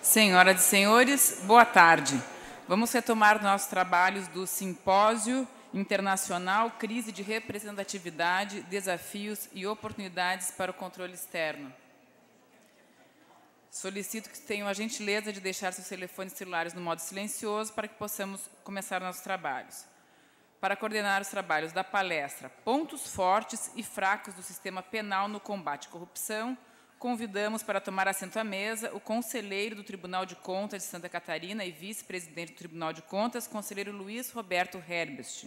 Senhoras e senhores, boa tarde. Vamos retomar nossos trabalhos do Simpósio Internacional Crise de Representatividade, Desafios e Oportunidades para o Controle Externo. Solicito que tenham a gentileza de deixar seus telefones celulares no modo silencioso para que possamos começar nossos trabalhos. Para coordenar os trabalhos da palestra Pontos Fortes e Fracos do Sistema Penal no Combate à Corrupção, convidamos para tomar assento à mesa o conselheiro do Tribunal de Contas de Santa Catarina e vice-presidente do Tribunal de Contas, conselheiro Luiz Roberto Herbst.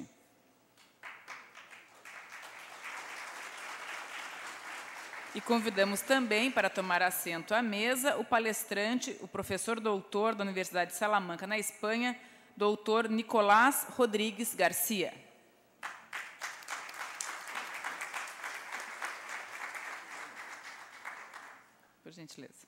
E convidamos também para tomar assento à mesa o palestrante, o professor doutor da Universidade de Salamanca, na Espanha, doutor Nicolás Rodrigues Garcia. Por gentileza.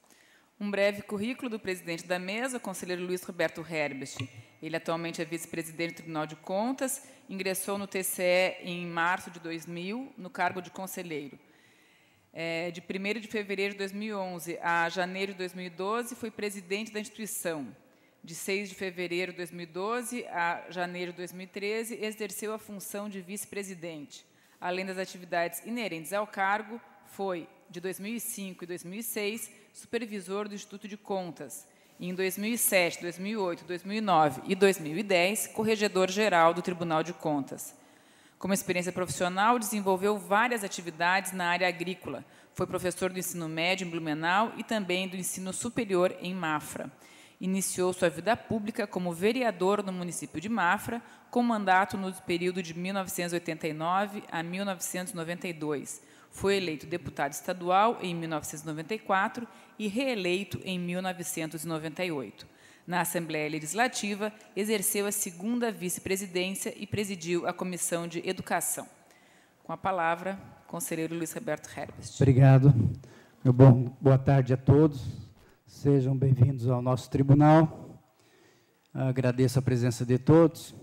Um breve currículo do presidente da mesa, o conselheiro Luiz Roberto Herbst. Ele atualmente é vice-presidente do Tribunal de Contas, ingressou no TCE em março de 2000, no cargo de conselheiro. De 1º de fevereiro de 2011 a janeiro de 2012, foi presidente da instituição. De 6 de fevereiro de 2012 a janeiro de 2013, exerceu a função de vice-presidente. Além das atividades inerentes ao cargo, foi, de 2005 e 2006, supervisor do Instituto de Contas. E em 2007, 2008, 2009 e 2010, corregedor-geral do Tribunal de Contas. Como experiência profissional, desenvolveu várias atividades na área agrícola. Foi professor do ensino médio em Blumenau e também do ensino superior em Mafra. Iniciou sua vida pública como vereador no município de Mafra, com mandato no período de 1989 a 1992. Foi eleito deputado estadual em 1994 e reeleito em 1998. Na Assembleia Legislativa, exerceu a 2ª vice-presidência e presidiu a Comissão de Educação. Com a palavra, conselheiro Luiz Roberto Herbst. Obrigado. Boa tarde a todos. Sejam bem-vindos ao nosso tribunal. Agradeço a presença de todos.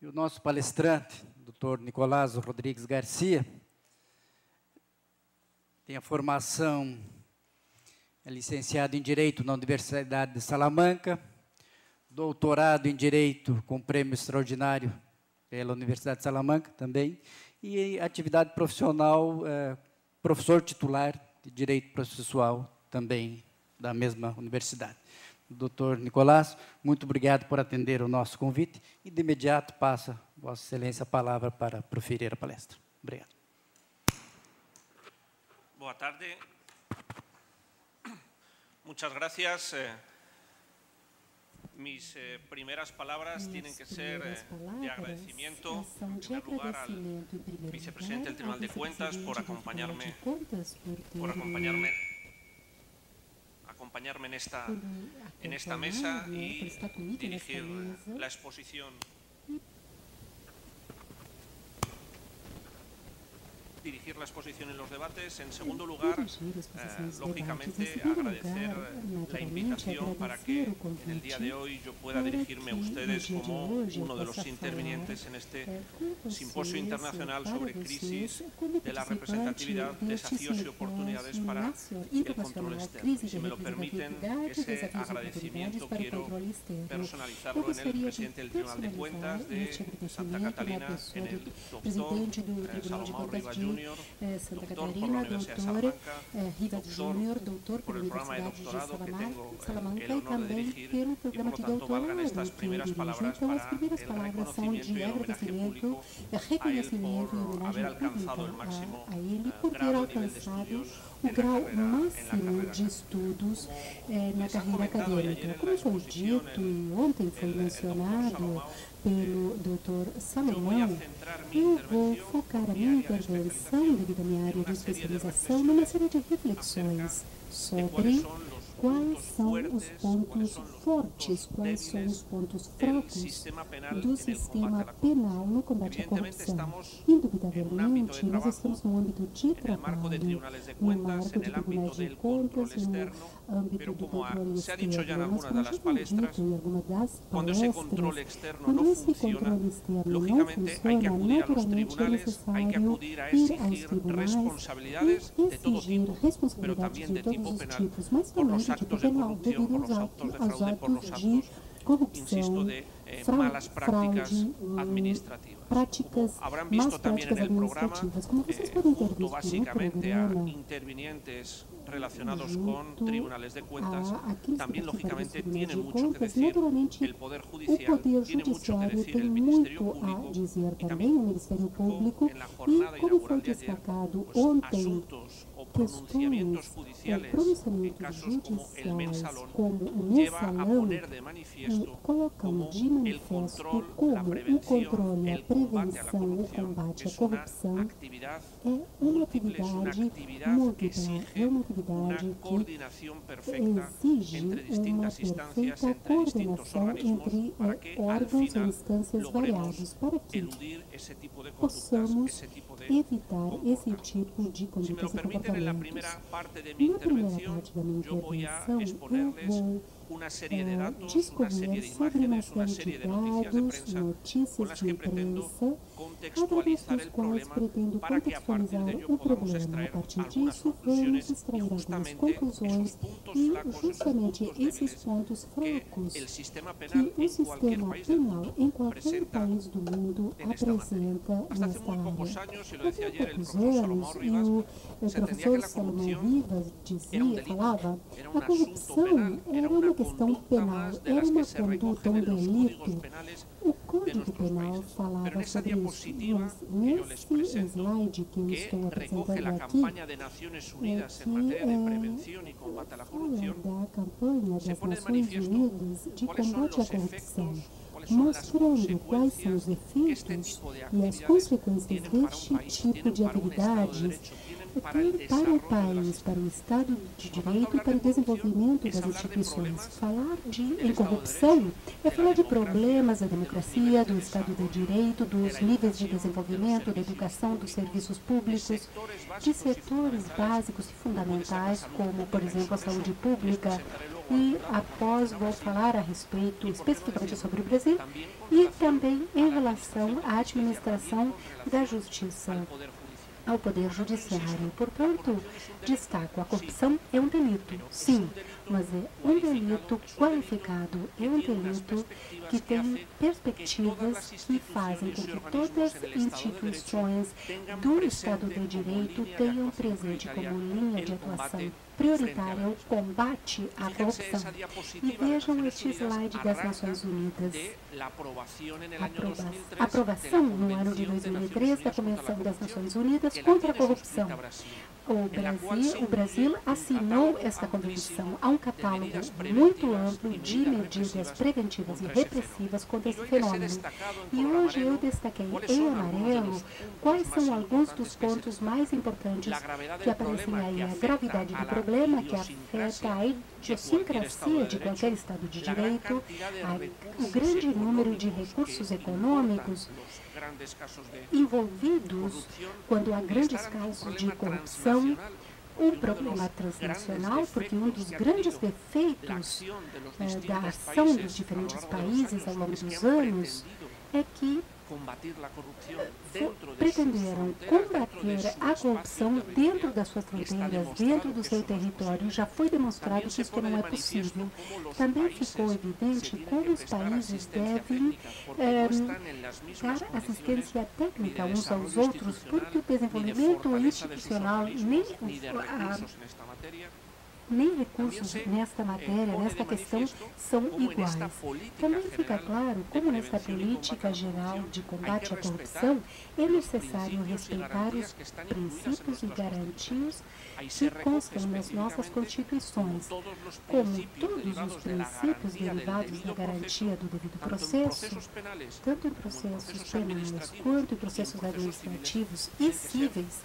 E o nosso palestrante, doutor Nicolás Rodrigues Garcia, tem a formação, é licenciado em Direito na Universidade de Salamanca, doutorado em Direito com prêmio extraordinário pela Universidade de Salamanca também, e atividade profissional, professor titular de Direito Processual também da mesma universidade. Doutor Nicolás, muito obrigado por atender o nosso convite e, de imediato, passa Vossa Excelência a palavra para proferir a palestra. Obrigado. Boa tarde. Muchas gracias. Mis primeras palabras tienen que ser de agradecimiento, en primer lugar, al vicepresidente del Tribunal de Cuentas por acompañarme en esta mesa y dirigir la exposición. En los debates. En segundo lugar, lógicamente, agradecer la invitación para que en el día de hoy yo pueda dirigirme a ustedes como uno de los intervinientes en este simposio internacional sobre crisis de la representatividad, desafíos y oportunidades para el control externo. Si me lo permiten, ese agradecimiento quiero personalizarlo en el presidente del Tribunal de Cuentas de Santa Catarina, en el doctor Salomão Rivas Júnior, Santa Catarina, doutor Rivas Júnior, doutor pela Universidade de Salamanca e também pelo programa de doutorado que ele dirige. Então, as primeiras palavras são de agradecimento, reconhecimento e homenagem pública a ele por ter alcançado o grau máximo de estudos na carreira acadêmica. Como foi dito e ontem foi mencionado pelo Dr. Salomão, eu vou focar a minha intervenção, devido à minha área de especialização, numa série de reflexões sobre quais são os pontos fortes, quais são os pontos fracos do sistema penal no combate à corrupção. Indubitavelmente, nós estamos no âmbito de trabalho, no marco de tribunais de contas, no âmbito do controle externo. Mas, como já foi dito em alguma das palestras, quando esse controle externo não funciona, naturalmente é necessário ir aos tribunais e exigir responsabilidades de todos os tipos, mas também de Tipo Penal, devido aos atos de corrupção, fraude, práticas, más práticas administrativas. Como vocês podem ter visto no programa, relacionados con tribunales de cuentas, también lógicamente tiene mucho que contas, decir naturalmente, el Poder o Judicial, Poder tiene mucho que Judiciário decir tem el Ministerio muito a Público dizer y também, también o Ministério Público, en la e jornada como foi inaugural de ayer, destacado pues, ontem, asuntos o pronunciamientos judiciales en pronunciamentos casos como el judiciais, Mensalón, como o lleva a mensalão, poner de manifiesto colocam como de el manifesto control, la como o prevención, controle, a el combate a la prevenção, o corrupción combate à es una corrupção actividad é uma múltiple, es una atividade actividad múltipla, que exige é uma una atividade que coordinación perfecta exige entre uma distintas instancias, perfeita entre distintos coordenação organismos, entre para que al órgãos e final instâncias logremos variados, para que eludir ese tipo de conductas, possamos ese tipo de evitar esse comportamientos. tipo de Si me condutas lo e permiten, en la comportamentos. primera parte de mi Na primeira intervención, parte da minha yo voy a intervenção, eu exponerles vou una serie de datos, una discorrer serie de sobre uma imágenes, una série serie de de noticias de dados, prensa con notícias las de que pretendo imprensa, através contextualizar dos el quais problema pretendo para que a partir contextualizar de ello o podamos problema. A extraer partir algunas disso, vamos conclusiones y extrair algumas justamente conclusões esos puntos e flacos, esos justamente puntos esses débiles pontos que fracos el sistema que penal o en cualquier sistema país del penal mundo em qualquer presenta país do mundo en esta materia. apresenta Hasta hace nesta muy pocos área. años, y lo Há decía ayer el poucos profesor anos, Salomão e Rivas, o se entendía que professor la Salomão corrupción Rivas era um dizia, delito, falava, era a un asunto corrupção penal, era era una uma questão conducta penal, más de era las uma que se conduta, recogen en los delito. códigos penales O de Código nuestros Penal países. Pero falava en esa sobre isso, diapositiva mas que yo les nesse presento, slide que eu que estou recoge la apresentando aqui, campaña de Naciones Unidas en materia de prevención y combate a la corrupción, da campanha se das pone de Nações manifiesto Unidas de cuáles son combate à los corrupção, efectos, cuáles son las mostrando quais são os consecuencias que este efeitos tipo de e as actividades consequências tienen para un deste país, tipo tienen de para un Estado de atividades Derecho, tienen para el para o desarrollo de las país, para o Estado de Direito e para o desenvolvimento das instituições. Falar em corrupção é falar de problemas da democracia, do Estado de Direito, dos níveis de desenvolvimento, da educação, dos serviços públicos, de setores básicos e fundamentais, como, por exemplo, a saúde pública. E após vou falar a respeito especificamente sobre o Brasil e também em relação à administração da justiça, ao Poder Judiciário. Portanto, destaco, a corrupção é um delito, sim, mas é um delito qualificado, é um delito que tem perspectivas que fazem com que todas as instituições do Estado de Direito tenham presente como linha de atuação prioritária o combate à corrupção. E vejam este slide das Nações Unidas. A aprovação no ano de 2003 da Convenção das Nações Unidas contra a corrupção. O Brasil assinou esta convenção. Há um catálogo muito amplo de medidas preventivas e repressivas contra esse fenômeno. E hoje eu destaquei em amarelo quais são alguns dos pontos mais importantes que aparecem aí. A gravidade do problema que afeta a idiosincrasia de qualquer Estado de Direito, o grande número de recursos econômicos envolvidos quando há grandes casos de corrupção, um problema transnacional, porque um dos grandes defeitos da ação dos diferentes países ao longo dos anos é que pretenderam combater a corrupção dentro das suas fronteiras, dentro do seu território. Já foi demonstrado que isso não é possível. Também ficou evidente como os países devem dar assistência técnica uns aos outros, porque o desenvolvimento institucional nem recursos nesta matéria, nesta questão, são iguais. Também fica claro como nesta política geral de combate à corrupção é necessário respeitar os princípios e garantias que constam nas nossas constituições, como todos os princípios derivados da garantia do devido processo, tanto em processos penais quanto em processos administrativos e cíveis.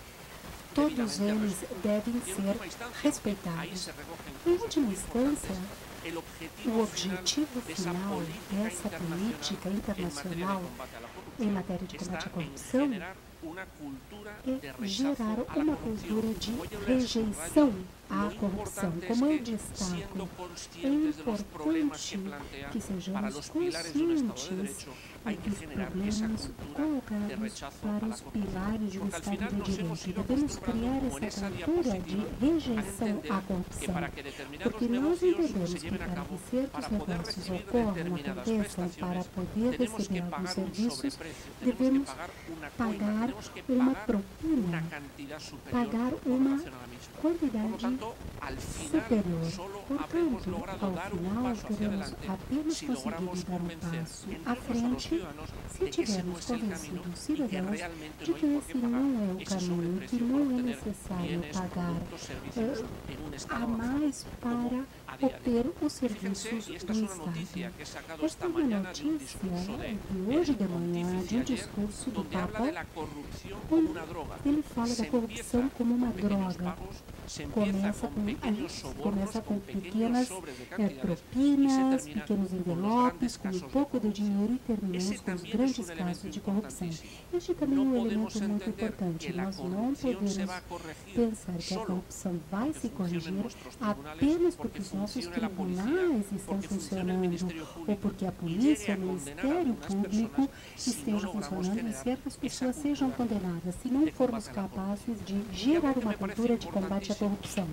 Todos eles devem ser respeitados. Em última instância, o objetivo final dessa política internacional em matéria de combate à corrupção é gerar uma cultura de rejeição à corrupção. Como eu destaco, é importante que sejamos conscientes dos problemas colocados para os pilares de um Estado de Direito. Devemos criar essa cultura de rejeição à corrupção, porque nós entendemos que para que certos negócios ocorram, aconteçam, para poder receber alguns serviços, devemos pagar uma propina, pagar uma quantidade superior. Portanto, ao final, teremos apenas conseguido dar um passo à frente se tivermos convencido os cidadãos de que esse não é o caminho, que não é necessário pagar a mais para obter os serviços do Estado. Esta é uma notícia de hoje de manhã, de um discurso do Papa, onde ele fala da corrupção como uma droga. Começa com pequenas propinas, pequenos envelopes, com um pouco de dinheiro e terminamos com os grandes casos de corrupção. Este também é um elemento muito importante. Nós não podemos pensar que a corrupção vai se corrigir apenas porque os nossos tribunais estão funcionando ou porque a polícia, o Ministério Público estejam funcionando e certas pessoas sejam condenadas, se não formos capazes de gerar uma cultura de combate à corrupção.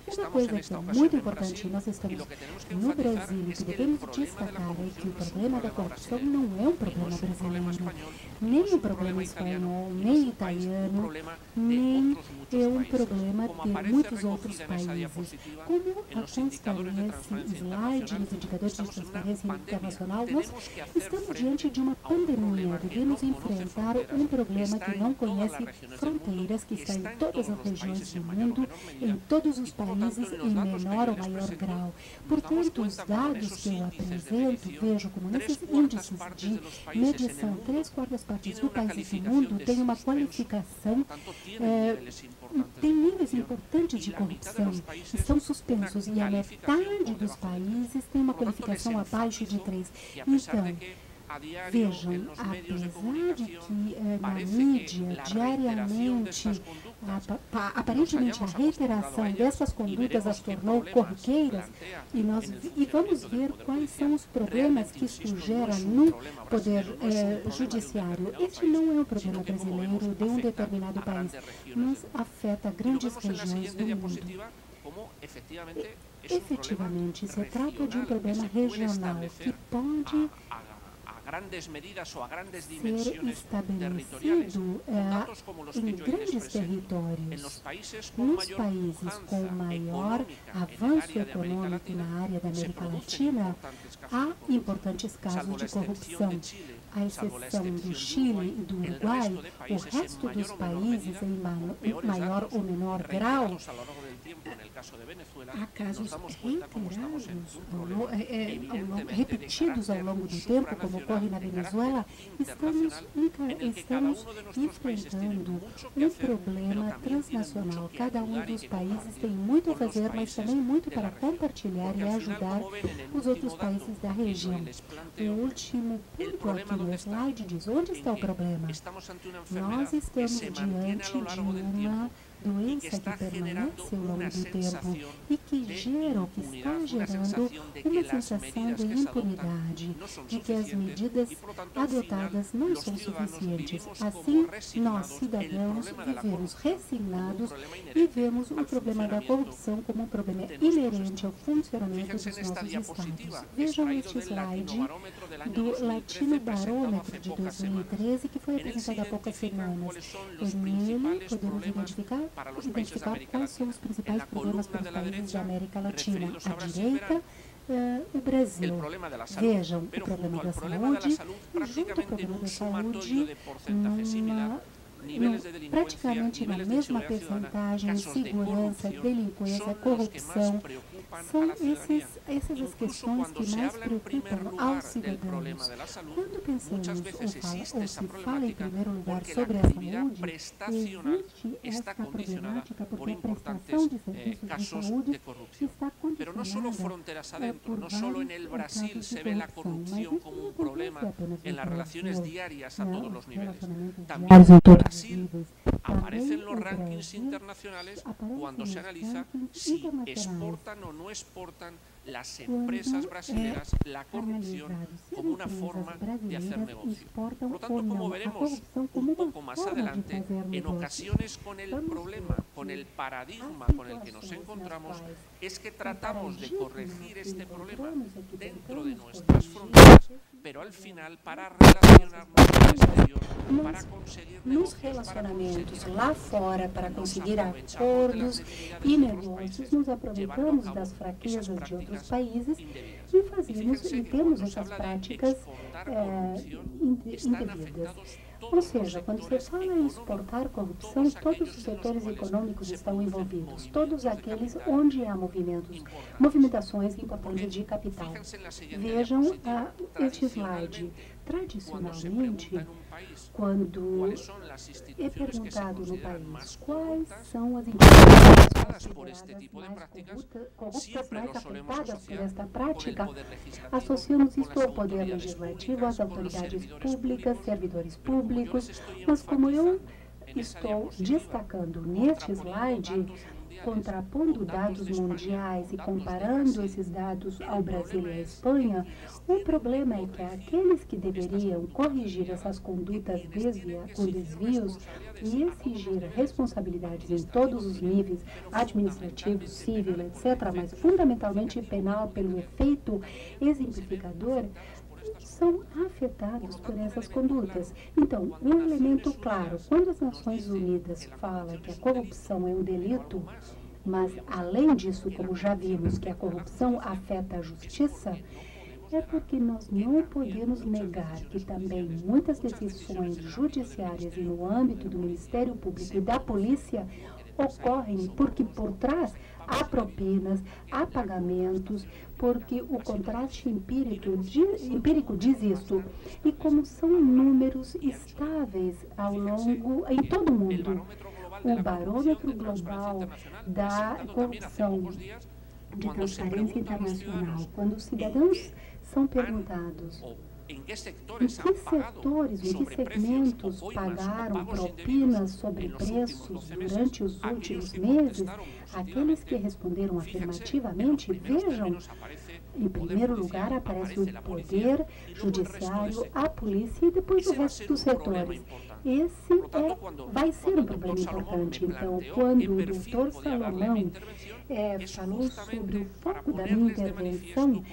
Uma coisa que é muito importante, nós estamos no Brasil, e que devemos destacar é que o problema da corrupção não é um problema brasileiro, nem um problema espanhol, nem italiano, nem é um problema de muitos outros países. Como consta nesse slide, nos indicadores de transparência internacional, nós estamos diante de uma pandemia. Devemos enfrentar um problema que não conhece fronteiras, que está em todas as regiões do mundo, em todos os países, em menor ou maior grau. Portanto, os dados que eu apresento, vejo como nesses índices de medição, 3/4 dos países do mundo têm uma qualificação, tem níveis importantes de corrupção, estão suspensos, e a metade dos países tem uma qualificação abaixo de 3. Então, vejam, apesar de que na mídia, diariamente, aparentemente a reiteração dessas condutas as tornou corriqueiras, e vamos ver quais são os problemas que isso gera no Poder Judiciário. Este não é um problema brasileiro de um determinado país, mas afeta grandes regiões do mundo. Efetivamente, se trata de um problema regional que pode ser estabelecido em grandes territórios. Nos países com maior avanço econômico na área da América Latina, há importantes casos de corrupção. À exceção do Chile e do Uruguai, o resto dos países, em maior ou menor grau, há casos reiterados, repetidos ao longo do tempo, como ocorre na Venezuela. Estamos enfrentando um problema transnacional. Cada um dos países tem muito a fazer, mas também muito para compartilhar e ajudar os outros países da região. O último ponto aqui no slide diz: onde está o problema? Nós estamos diante de uma doença que permanece ao longo do tempo e que gera, ou que está gerando, uma sensação de impunidade, de que as medidas adotadas não são suficientes. Assim, nós, cidadãos, vivemos resignados e vemos o problema da corrupção como um problema inerente ao funcionamento dos nossos estados. Vejam este slide do Latino Barômetro de 2013, que foi apresentado há poucas semanas. Nele, podemos identificar quais são os principais problemas para os países da América Latina. À direita, o Brasil. Vejam o problema da saúde, e junto ao problema da saúde, praticamente na mesma percentagem, segurança, delinquência, corrupção. São essas as questões que mais preocupam aos cidadãos. Quando pensamos ou se fala em primeiro lugar sobre a saúde, existe esta problemática porque a prestação de serviços de saúde está condicionada por vários casos de corrupção. Mas isso não acontece apenas no Brasil, nos relacionamentos diários em todos Brasil aparece en los rankings internacionales cuando se analiza si exportan o no exportan las empresas brasileñas la corrupción como una forma de hacer negocio. Por lo tanto, como veremos un poco más adelante, en ocasiones con el problema, con el paradigma con el que nos encontramos, es que tratamos de corregir este problema dentro de nuestras fronteras, pero al final para relacionarnos con el exterior, para conseguir nos relacionamentos lá fora, para conseguir acordos e negócios, nos aproveitamos das fraquezas de outros países e fazemos e temos essas práticas indevidas. Ou seja, quando você fala em exportar corrupção, todos os setores econômicos estão envolvidos, todos aqueles onde há movimentações importantes de capital. Vejam este slide. Tradicionalmente, quando é perguntado no país quais são as instituições corruptas mais afetadas por esta prática, associamos isto ao poder legislativo, às autoridades públicas, servidores públicos, mas como eu estou destacando neste slide, contrapondo dados mundiais e comparando esses dados ao Brasil e à Espanha, o problema é que aqueles que deveriam corrigir essas condutas com desvios e exigir responsabilidades em todos os níveis, administrativo, civil, etc., mas fundamentalmente penal pelo efeito exemplificador, são afetados por essas condutas. Então, um elemento claro, quando as Nações Unidas falam que a corrupção é um delito, mas, além disso, como já vimos, que a corrupção afeta a justiça, é porque nós não podemos negar que também muitas decisões judiciárias e no âmbito do Ministério Público e da Polícia ocorrem porque por trás há propinas, há pagamentos, porque o contraste empírico diz isso. E como são números estáveis em todo o mundo, o barômetro global da corrupção de Transparência Internacional, quando os cidadãos são perguntados em que setores, em que segmentos pagaram propinas sobre preços durante os últimos meses, aqueles que responderam afirmativamente, vejam, em primeiro lugar aparece o poder judiciário, a polícia e depois o resto dos setores. Esse vai ser um problema importante. Então, quando o doutor Salomão falou sobre o foco da minha intervenção,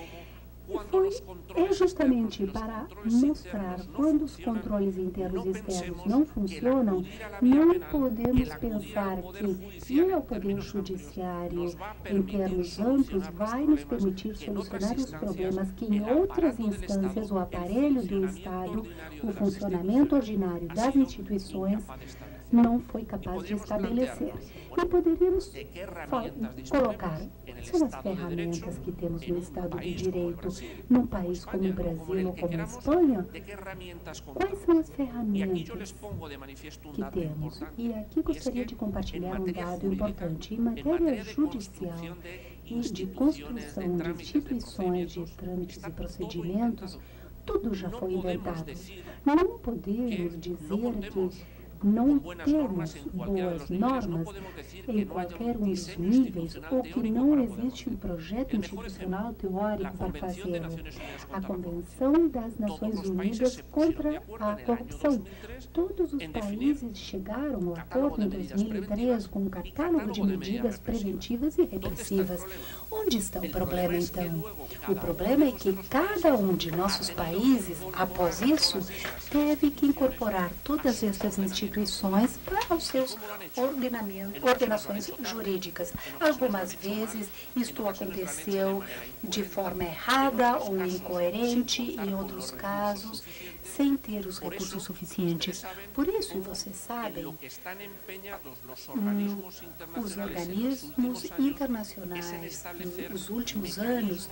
é justamente para mostrar quando os controles internos e externos não funcionam, não podemos pensar que o Poder Judiciário, em termos amplos, vai nos permitir solucionar os problemas que em outras instâncias o aparelho do Estado, o funcionamento ordinário das instituições, não foi capaz de estabelecer. E poderíamos colocar são as ferramentas que temos no Estado de Direito, num país como o Brasil ou como a Espanha. Quais são as ferramentas que temos? E aqui gostaria de compartilhar um dado importante. Em matéria judicial e de construção de instituições de trâmites e procedimentos, tudo já foi inventado. Não podemos dizer que não temos boas normas em qualquer um dos níveis ou que não existe um projeto institucional teórico para fazê-lo. A Convenção das Nações Unidas contra a Corrupção. Todos os países chegaram ao acordo em 2003 com um catálogo de medidas preventivas e repressivas. Onde está o problema, então? O problema é que cada um de nossos países, após isso, teve que incorporar todas essas instituições para os seus ordenações jurídicas. Algumas vezes isto aconteceu de forma errada ou incoerente, em outros casos, sem ter os recursos suficientes. Por isso, vocês sabem, os organismos internacionais nos últimos anos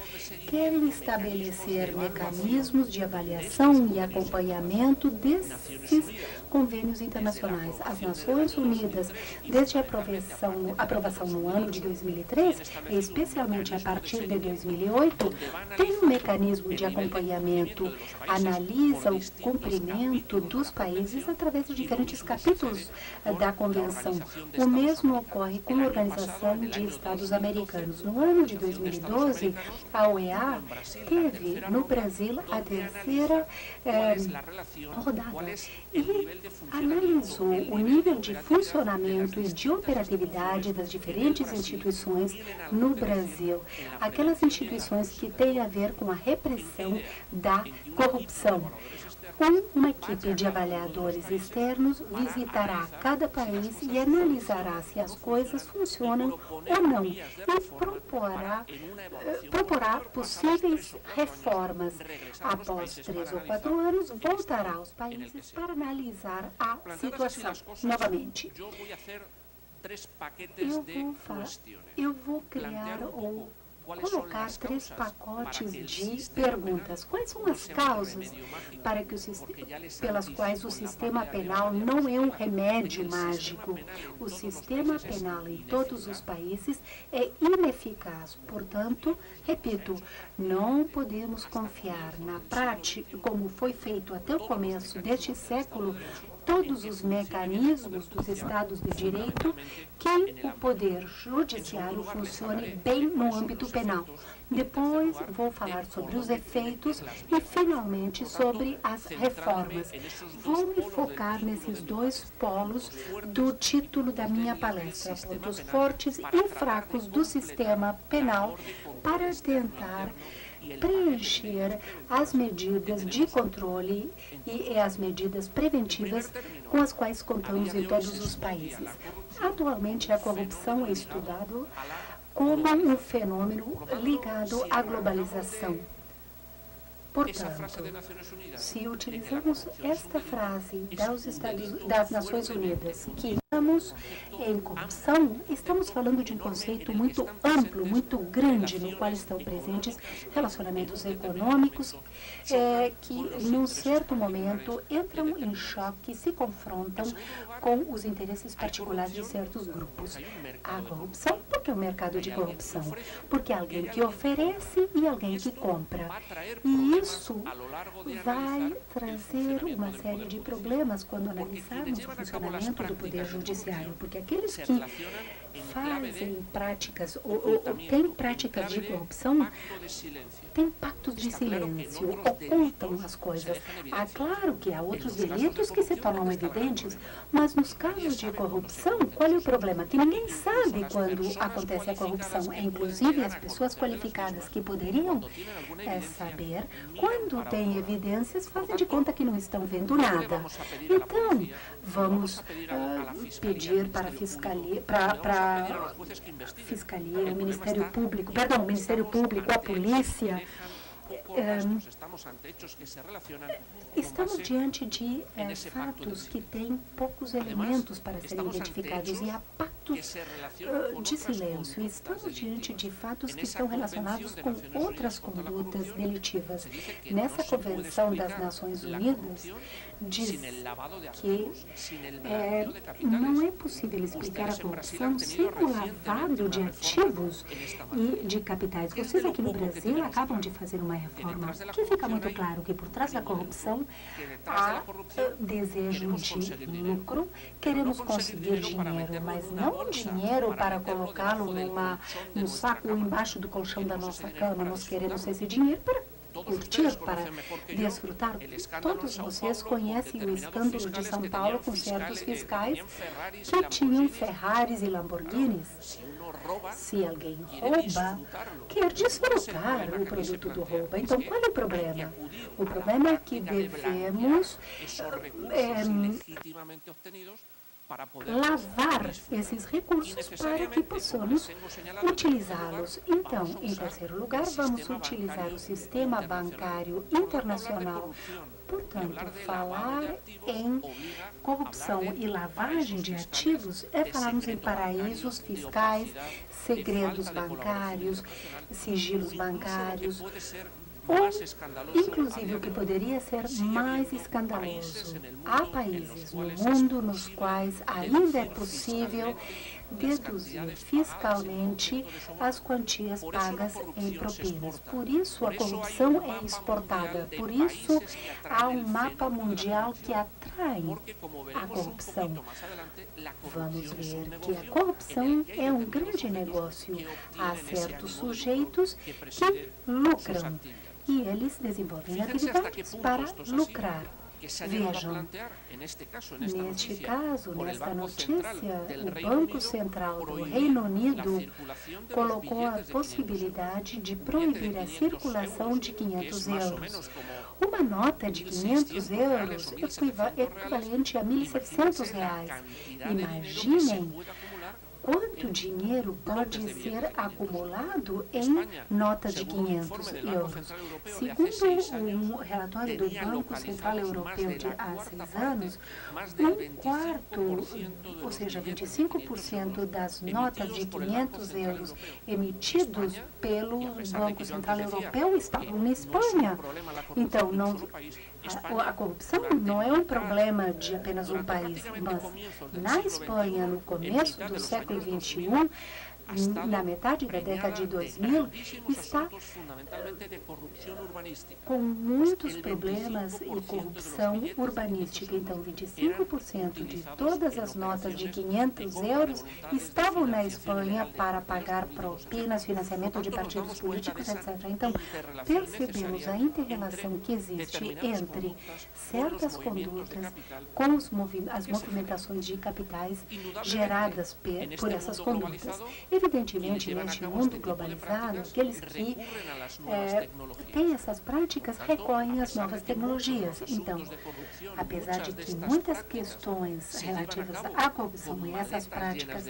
querem estabelecer mecanismos de avaliação e acompanhamento desses convênios internacionais. As Nações Unidas, desde a aprovação no ano de 2003, e especialmente a partir de 2008, tem um mecanismo de acompanhamento, analisa o cumprimento dos países através de diferentes capítulos da Convenção. O mesmo ocorre com a Organização de Estados Americanos. No ano de 2012, a OEA teve no Brasil a terceira rodada e analisou o nível de funcionamento e de operatividade das diferentes instituições no Brasil. Aquelas instituições que têm a ver com a repressão da corrupção. Uma equipe de avaliadores externos visitará cada país e analisará se as coisas funcionam ou não e proporá possíveis reformas. Após 3 ou 4 anos, voltará aos países para analisar a situação novamente. Eu vou criar ou colocar 3 pacotes de perguntas. Quais são as causas pelas quais o sistema penal não é um remédio mágico? O sistema penal em todos os países é ineficaz. Portanto, repito, não podemos confiar na prática, como foi feito até o começo deste século, todos os mecanismos dos Estados de Direito que o Poder Judiciário funcione bem no âmbito penal. Depois vou falar sobre os efeitos e, finalmente, sobre as reformas. Vou me focar nesses 2 polos do título da minha palestra, pontos fortes e fracos do sistema penal, para tentar preencher as medidas de controle e as medidas preventivas com as quais contamos em todos os países. Atualmente, a corrupção é estudada como um fenômeno ligado à globalização. Portanto, se utilizamos esta frase das Nações Unidas, que estamos em corrupção, estamos falando de um conceito muito amplo, muito grande, no qual estão presentes relacionamentos econômicos que, num certo momento, entram em choque, se confrontam com os interesses particulares de certos grupos. A corrupção, porque é um mercado de corrupção, porque é alguém que oferece e alguém que compra. E isso vai trazer uma série de problemas quando analisarmos o funcionamento do Poder Judiciário, porque aqueles que fazem práticas ou têm práticas de corrupção têm pactos de silêncio, ocultam as coisas. Claro que há outros delitos que se tornam evidentes, mas nos casos de corrupção, qual é o problema? Que ninguém sabe quando acontece a corrupção. Inclusive, as pessoas qualificadas que poderiam saber, quando têm evidências, fazem de conta que não estão vendo nada. Então, vamos pedir para a Fiscalia, o Ministério Público, a polícia. Estamos diante de fatos que têm poucos elementos para serem identificados e há pactos de silêncio. Estamos diante de fatos que estão relacionados com outras condutas delitivas. Nessa Convenção das Nações Unidas, diz que não é possível explicar a corrupção sem o lavado de ativos e de capitais. Vocês aqui no Brasil acabam de fazer uma reforma que fica muito claro que por trás da corrupção há desejo de lucro, queremos conseguir dinheiro, mas não dinheiro para colocá-lo num saco ou embaixo do colchão da nossa cama. Nós queremos esse dinheiro para curtir, para desfrutar. Todos vocês conhecem o escândalo de São Paulo com certos fiscais que tinham Ferraris e Lamborghinis. Se alguém rouba, quer desfrutar o produto do roubo. Então, qual é o problema? O problema é que devemos lavar esses recursos para que possamos utilizá-los. Então, em terceiro lugar, vamos utilizar o sistema bancário internacional. Portanto, falar em corrupção e lavagem de ativos é falarmos em paraísos fiscais, segredos bancários, sigilos bancários, inclusive o que poderia ser mais escandaloso. Há países no mundo nos quais ainda é possível deduzir fiscalmente as quantias pagas em propinas. Por isso, a corrupção é exportada. Por isso, há um mapa mundial que atrai a corrupção. Vamos ver que a corrupção é um grande negócio. Há certos sujeitos que lucram e eles desenvolvem atividades para lucrar. Vejam, neste caso, nesta notícia, o Banco Central do Reino Unido colocou a possibilidade de proibir a circulação de 500 euros. Uma nota de 500 euros é equivalente a R$ 1.700. Imaginem quanto dinheiro pode ser acumulado em notas de 500 euros. Segundo um relatório do Banco Central Europeu de há 6 anos, um quarto, ou seja, 25% das notas de 500 euros emitidos pelo Banco Central Europeu estavam na Espanha. Então, a corrupção não é um problema de apenas um país, mas na Espanha, no começo do século XXI, na metade da década de 2000, está com muitos problemas e corrupção urbanística. Então, 25% de todas as notas de 500 euros estavam na Espanha para pagar propinas, financiamento de partidos políticos, etc. Então, percebemos a inter-relação que existe entre certas condutas com as movimentações de capitais geradas por essas condutas. Evidentemente, neste mundo globalizado, aqueles que têm essas práticas recorrem às novas tecnologias. Então, apesar de que muitas questões relativas à corrupção e essas práticas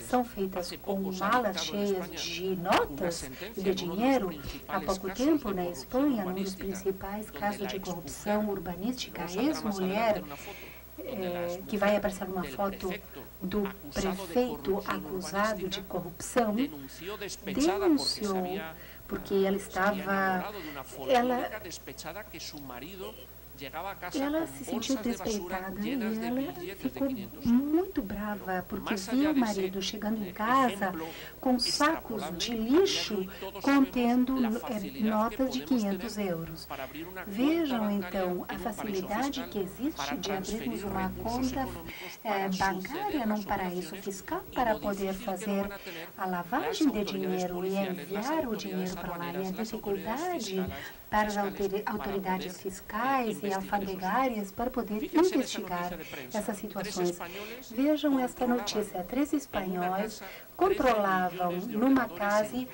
são feitas com malas cheias de notas e de dinheiro, há pouco tempo, na Espanha, um dos principais casos de corrupção urbanística, a ex-mulher, que vai aparecer uma foto do prefeito acusado de corrupção, denunciou porque ela se sentiu despeitada e ela ficou muito brava porque viu o marido chegando em casa com sacos de lixo contendo notas de 500 euros. Vejam, então, a facilidade que existe de abrirmos uma conta bancária num paraíso fiscal para poder fazer a lavagem de dinheiro e enviar o dinheiro para lá. E a dificuldade para as autoridades fiscais e alfandegárias para poder investigar essas situações. Vejam esta notícia. 3 espanhóis controlavam numa casa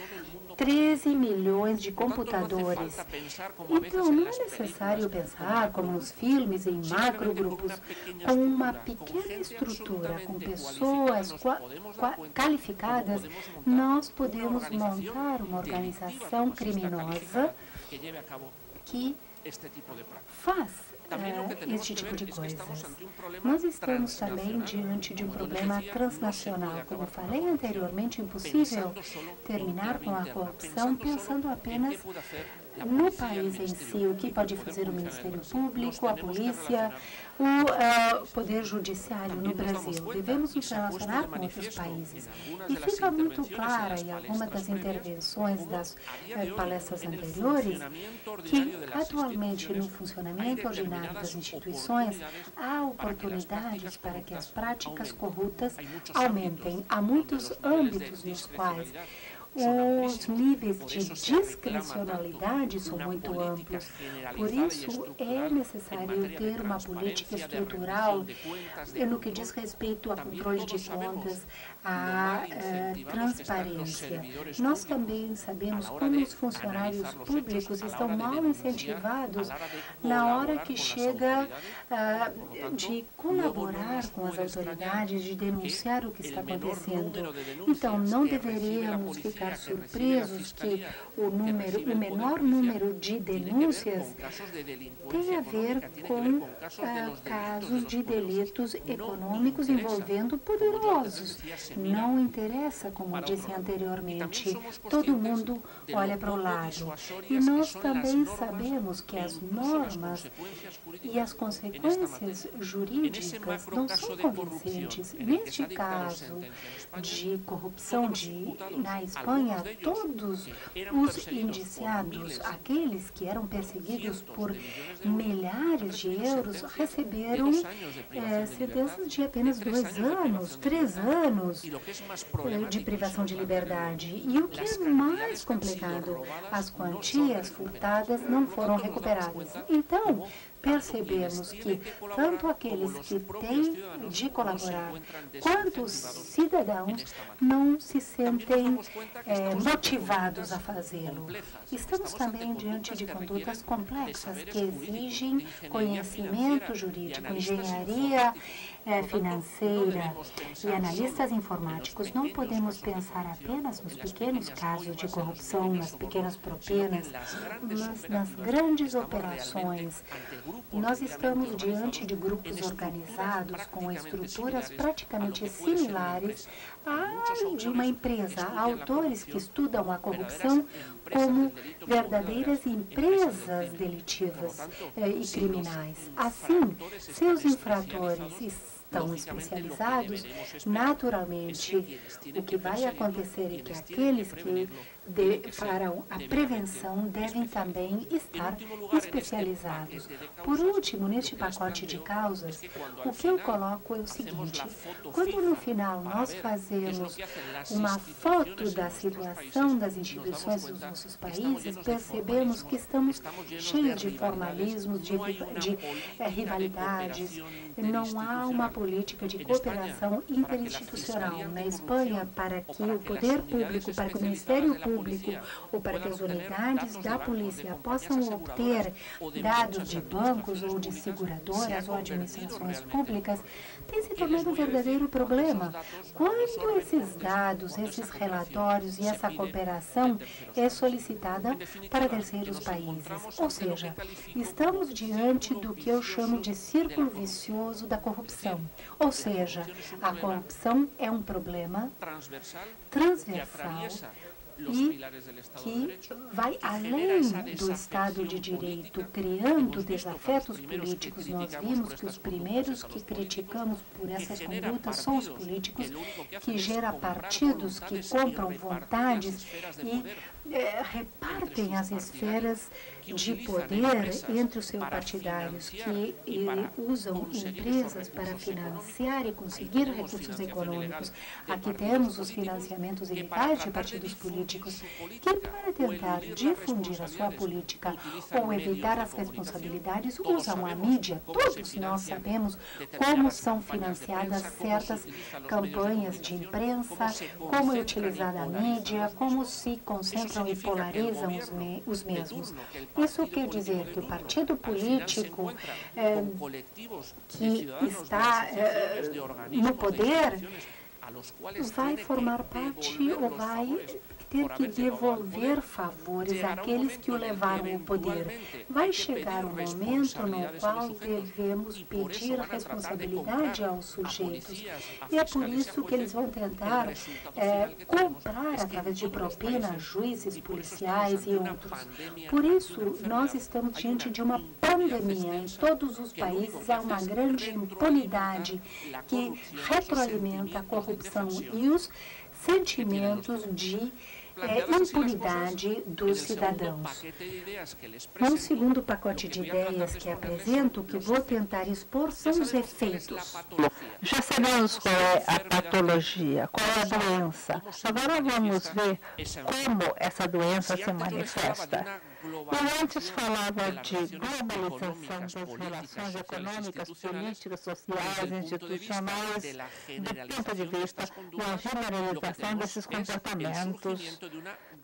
13 milhões de computadores. Então, não é necessário pensar como nos filmes, em macrogrupos, com uma pequena estrutura, com pessoas qualificadas, nós podemos montar uma organização criminosa que faz este tipo de coisas. Nós estamos também diante de um problema transnacional. Como falei anteriormente, é impossível terminar com a corrupção pensando apenas no país em si, o que pode fazer o Ministério Público, a polícia, o Poder Judiciário no Brasil. Devemos nos relacionar com outros países. E fica muito clara em alguma das intervenções das palestras anteriores que, atualmente, no funcionamento ordinário das instituições, há oportunidades para que as práticas corruptas aumentem. Há muitos âmbitos nos quais os níveis de discricionalidade são muito amplos. Por isso, é necessário ter uma política estrutural no que diz respeito a controle de contas, a transparência. Nós também sabemos como os funcionários públicos estão mal incentivados na hora que chega de colaborar com as autoridades, de denunciar o que está acontecendo. Então, não deveríamos ficar ficar surpresos que o menor número de denúncias tem a ver com casos de delitos econômicos envolvendo poderosos. Não interessa, como disse anteriormente, todo mundo olha para o lado. E nós também sabemos que as normas e as consequências jurídicas não são convincentes. Neste caso de corrupção na Espanha, todos os indiciados, aqueles que eram perseguidos por milhares de euros, receberam sentenças de apenas 2 anos, 3 anos de privação de liberdade. E o que é mais complicado, as quantias furtadas não foram recuperadas. Então, percebemos que tanto aqueles que têm de colaborar quanto os cidadãos não se sentem motivados a fazê-lo. Estamos também diante de condutas complexas que exigem conhecimento jurídico, engenharia financeira e analistas informáticos. Não podemos pensar apenas nos pequenos casos de corrupção, nas pequenas propinas, mas nas grandes operações. Nós estamos diante de grupos organizados com estruturas praticamente similares à de uma empresa. Há autores que estudam a corrupção como verdadeiras empresas delitivas e criminais. Assim, seus infratores estão especializados, naturalmente, o que vai acontecer é que aqueles que farão a prevenção devem também estar especializados. Por último, neste pacote de causas, o que eu coloco é o seguinte: quando no final nós fazemos uma foto da situação das instituições dos nossos países, percebemos que estamos cheios de formalismos, de rivalidades. Não há uma política de cooperação interinstitucional. Na Espanha, para que o poder público, para que o Ministério Público ou para que as unidades da polícia possam obter dados de bancos ou de seguradoras ou administrações públicas, tem se tornado um verdadeiro problema. Quando esses dados, esses relatórios e essa cooperação é solicitada para terceiros países, ou seja, estamos diante do que eu chamo de círculo vicioso da corrupção. Ou seja, a corrupção é um problema transversal e que vai além do Estado de Direito, criando desafetos políticos. Nós vimos que os primeiros que criticamos por essas condutas são os políticos, que geram partidos que compram vontades e repartem as esferas de poder entre os seus partidários, que usam empresas para financiar e conseguir recursos econômicos. Aqui temos os financiamentos ilegais de partidos políticos, que para tentar difundir a sua política ou evitar as responsabilidades, usam a mídia. Todos nós sabemos como são financiadas certas campanhas de imprensa, como é utilizada a mídia, como se concentram e polarizam os mesmos. Isso quer dizer que o partido político que está no poder vai formar parte ou vai ter que devolver favores àqueles que o levaram ao poder. Vai chegar um momento no qual devemos pedir responsabilidade aos sujeitos. E é por isso que eles vão tentar comprar, através de propina, juízes, policiais e outros. Por isso, nós estamos diante de uma pandemia. Em todos os países há uma grande impunidade que retroalimenta a corrupção e os sentimentos de impunidade dos cidadãos. Um segundo pacote de ideias que apresento, que vou tentar expor, são os efeitos. Já sabemos qual é a patologia, qual é a doença. Agora vamos ver como essa doença se manifesta. Eu antes falava de globalização das relações econômicas, políticas, sociais, institucionais, do ponto de vista da generalização desses comportamentos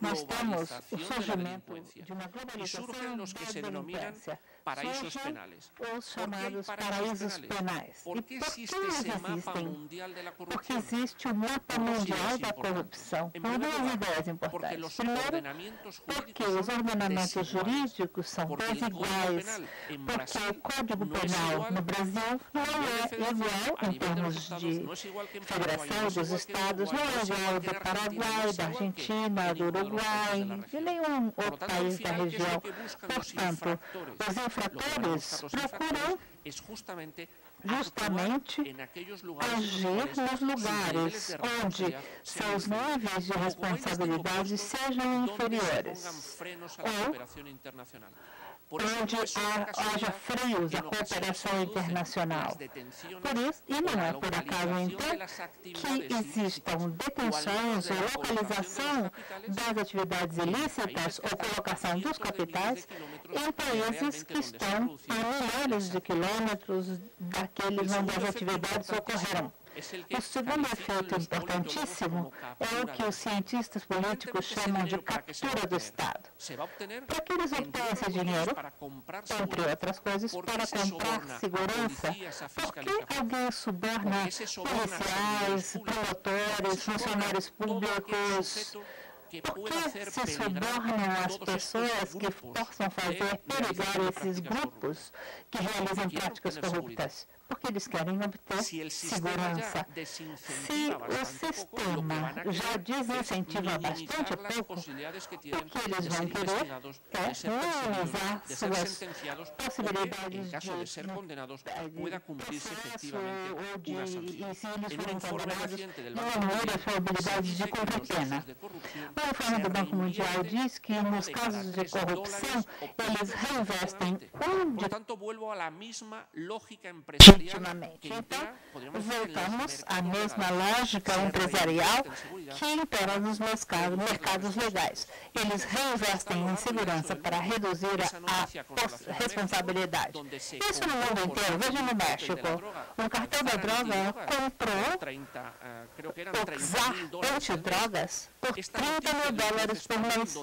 nós temos o globalización de la surgimento delincuencia de uma y globalização surgen los que se da denominan delinquência. paraísos Surgem penales. os ¿Por qué hay chamados paraísos paraísos penais. ¿Por E qué por que existe eles ese mapa existem? mundial de la Porque corrupción? existe o mapa Por dos mundial ideas da importantes. corrupção. En Por primer duas lugar, ideias porque importantes. los Primeiro, ordenamientos porque jurídicos os son ordenamentos desiguales. jurídicos são Porque el Código desiguais. Penal en Porque Brasil o Código no es Penal igual no Brasil não a nivel de é federación, igual a em nivel de los termos estados, de no es igual que en Paraguay, no federação es dos igual que en estados, não Uruguay, no é es igual igual que do en Argentina, no Paraguai, es da igual que Argentina, en do ninguno de los países de Uruguai, la de región. nenhum Por lo outro tanto, al país da final, ¿qué es região. lo que buscan los Portanto, infractores? os Lo que van a infratores buscar los procuram infractores es justamente justamente actuar en aquellos lugares agir en nos los cuales sus niveles lugares de onde responsabilidad sean seus inferiores. níveis de O como hay distintos responsabilidade puestos sejam donde se inferiores, pongan frenos a la ou cooperación internacional. Por eso onde no es una haja casualidad freios que à en ocasiones se cooperação producen internacional. las detenciones Por isso, e o não la é por acaso, localización então, de las que actividades existam ilícitas o al detenções menos de ou la colocación de localização los capitales das atividades en ilícitas países que ou están a colocação dos cientos de miles capitais de kilómetros em de países realmente que donde se estão producido a milhares de quilômetros daqueles El onde segundo as efecto atividades ocorreram. importantísimo es el que O segundo califican efeito los politólogos importantíssimo como é o captura que del os Estado. cientistas políticos Evidentemente, ese chamam de dinero, ¿para qué se va a captura do obtener? Estado. Se va a obtener, Para que eles entre obtenham otras esse cuestiones, dinheiro, para comprar entre seguridad. outras coisas, ¿Por qué para se comprar soborna a segurança? policías, a Por que fiscalización? alguém suborna ¿Por qué se soborna a policiais, servidores públicos? promotores, Se soborna funcionários todo aquel públicos? sujeto que Por pueda que hacer se peligrar subornam as todos estos pessoas que grupos possam de fazer perigar realización de esses prácticas grupos que Porque realizam quieren práticas obtener corruptas? Porque eles querem obter Si el sistema segurança. ya Se desincentiva o bastante poco, lo que sistema van a já querer desincentiva es bastante minimizar las pouco, posibilidades que o tienen que eles de vão ser querer investigados, é de ser perseguidos, minimizar de ser suas sentenciados, o que, possibilidades en caso de ser condenados, pueda cumplirse efectivamente una sanción. e se eles En un forem informe condenados, reciente del diminuir Banco a Mundial, probabilidade se de dice que cumprir los pena. casos de corrupción O informe do Banco Mundial diz que uno nos de cada casos de 3 corrupção, dólares eles reinvestem obtenidos de Por tanto, vuelvo a la misma lógica empresarial legitimamente. que Então, impera, podríamos decir, en los voltamos à mercados mesma legales. lógica Se empresarial reinvierten en seguridad, que impera nos mercados legais. Eles reinvestem em segurança para reduzir a responsabilidade. Isso no mundo inteiro. Veja no México. O cartel da droga comprou o czar antidrogas por $30 mil por mês.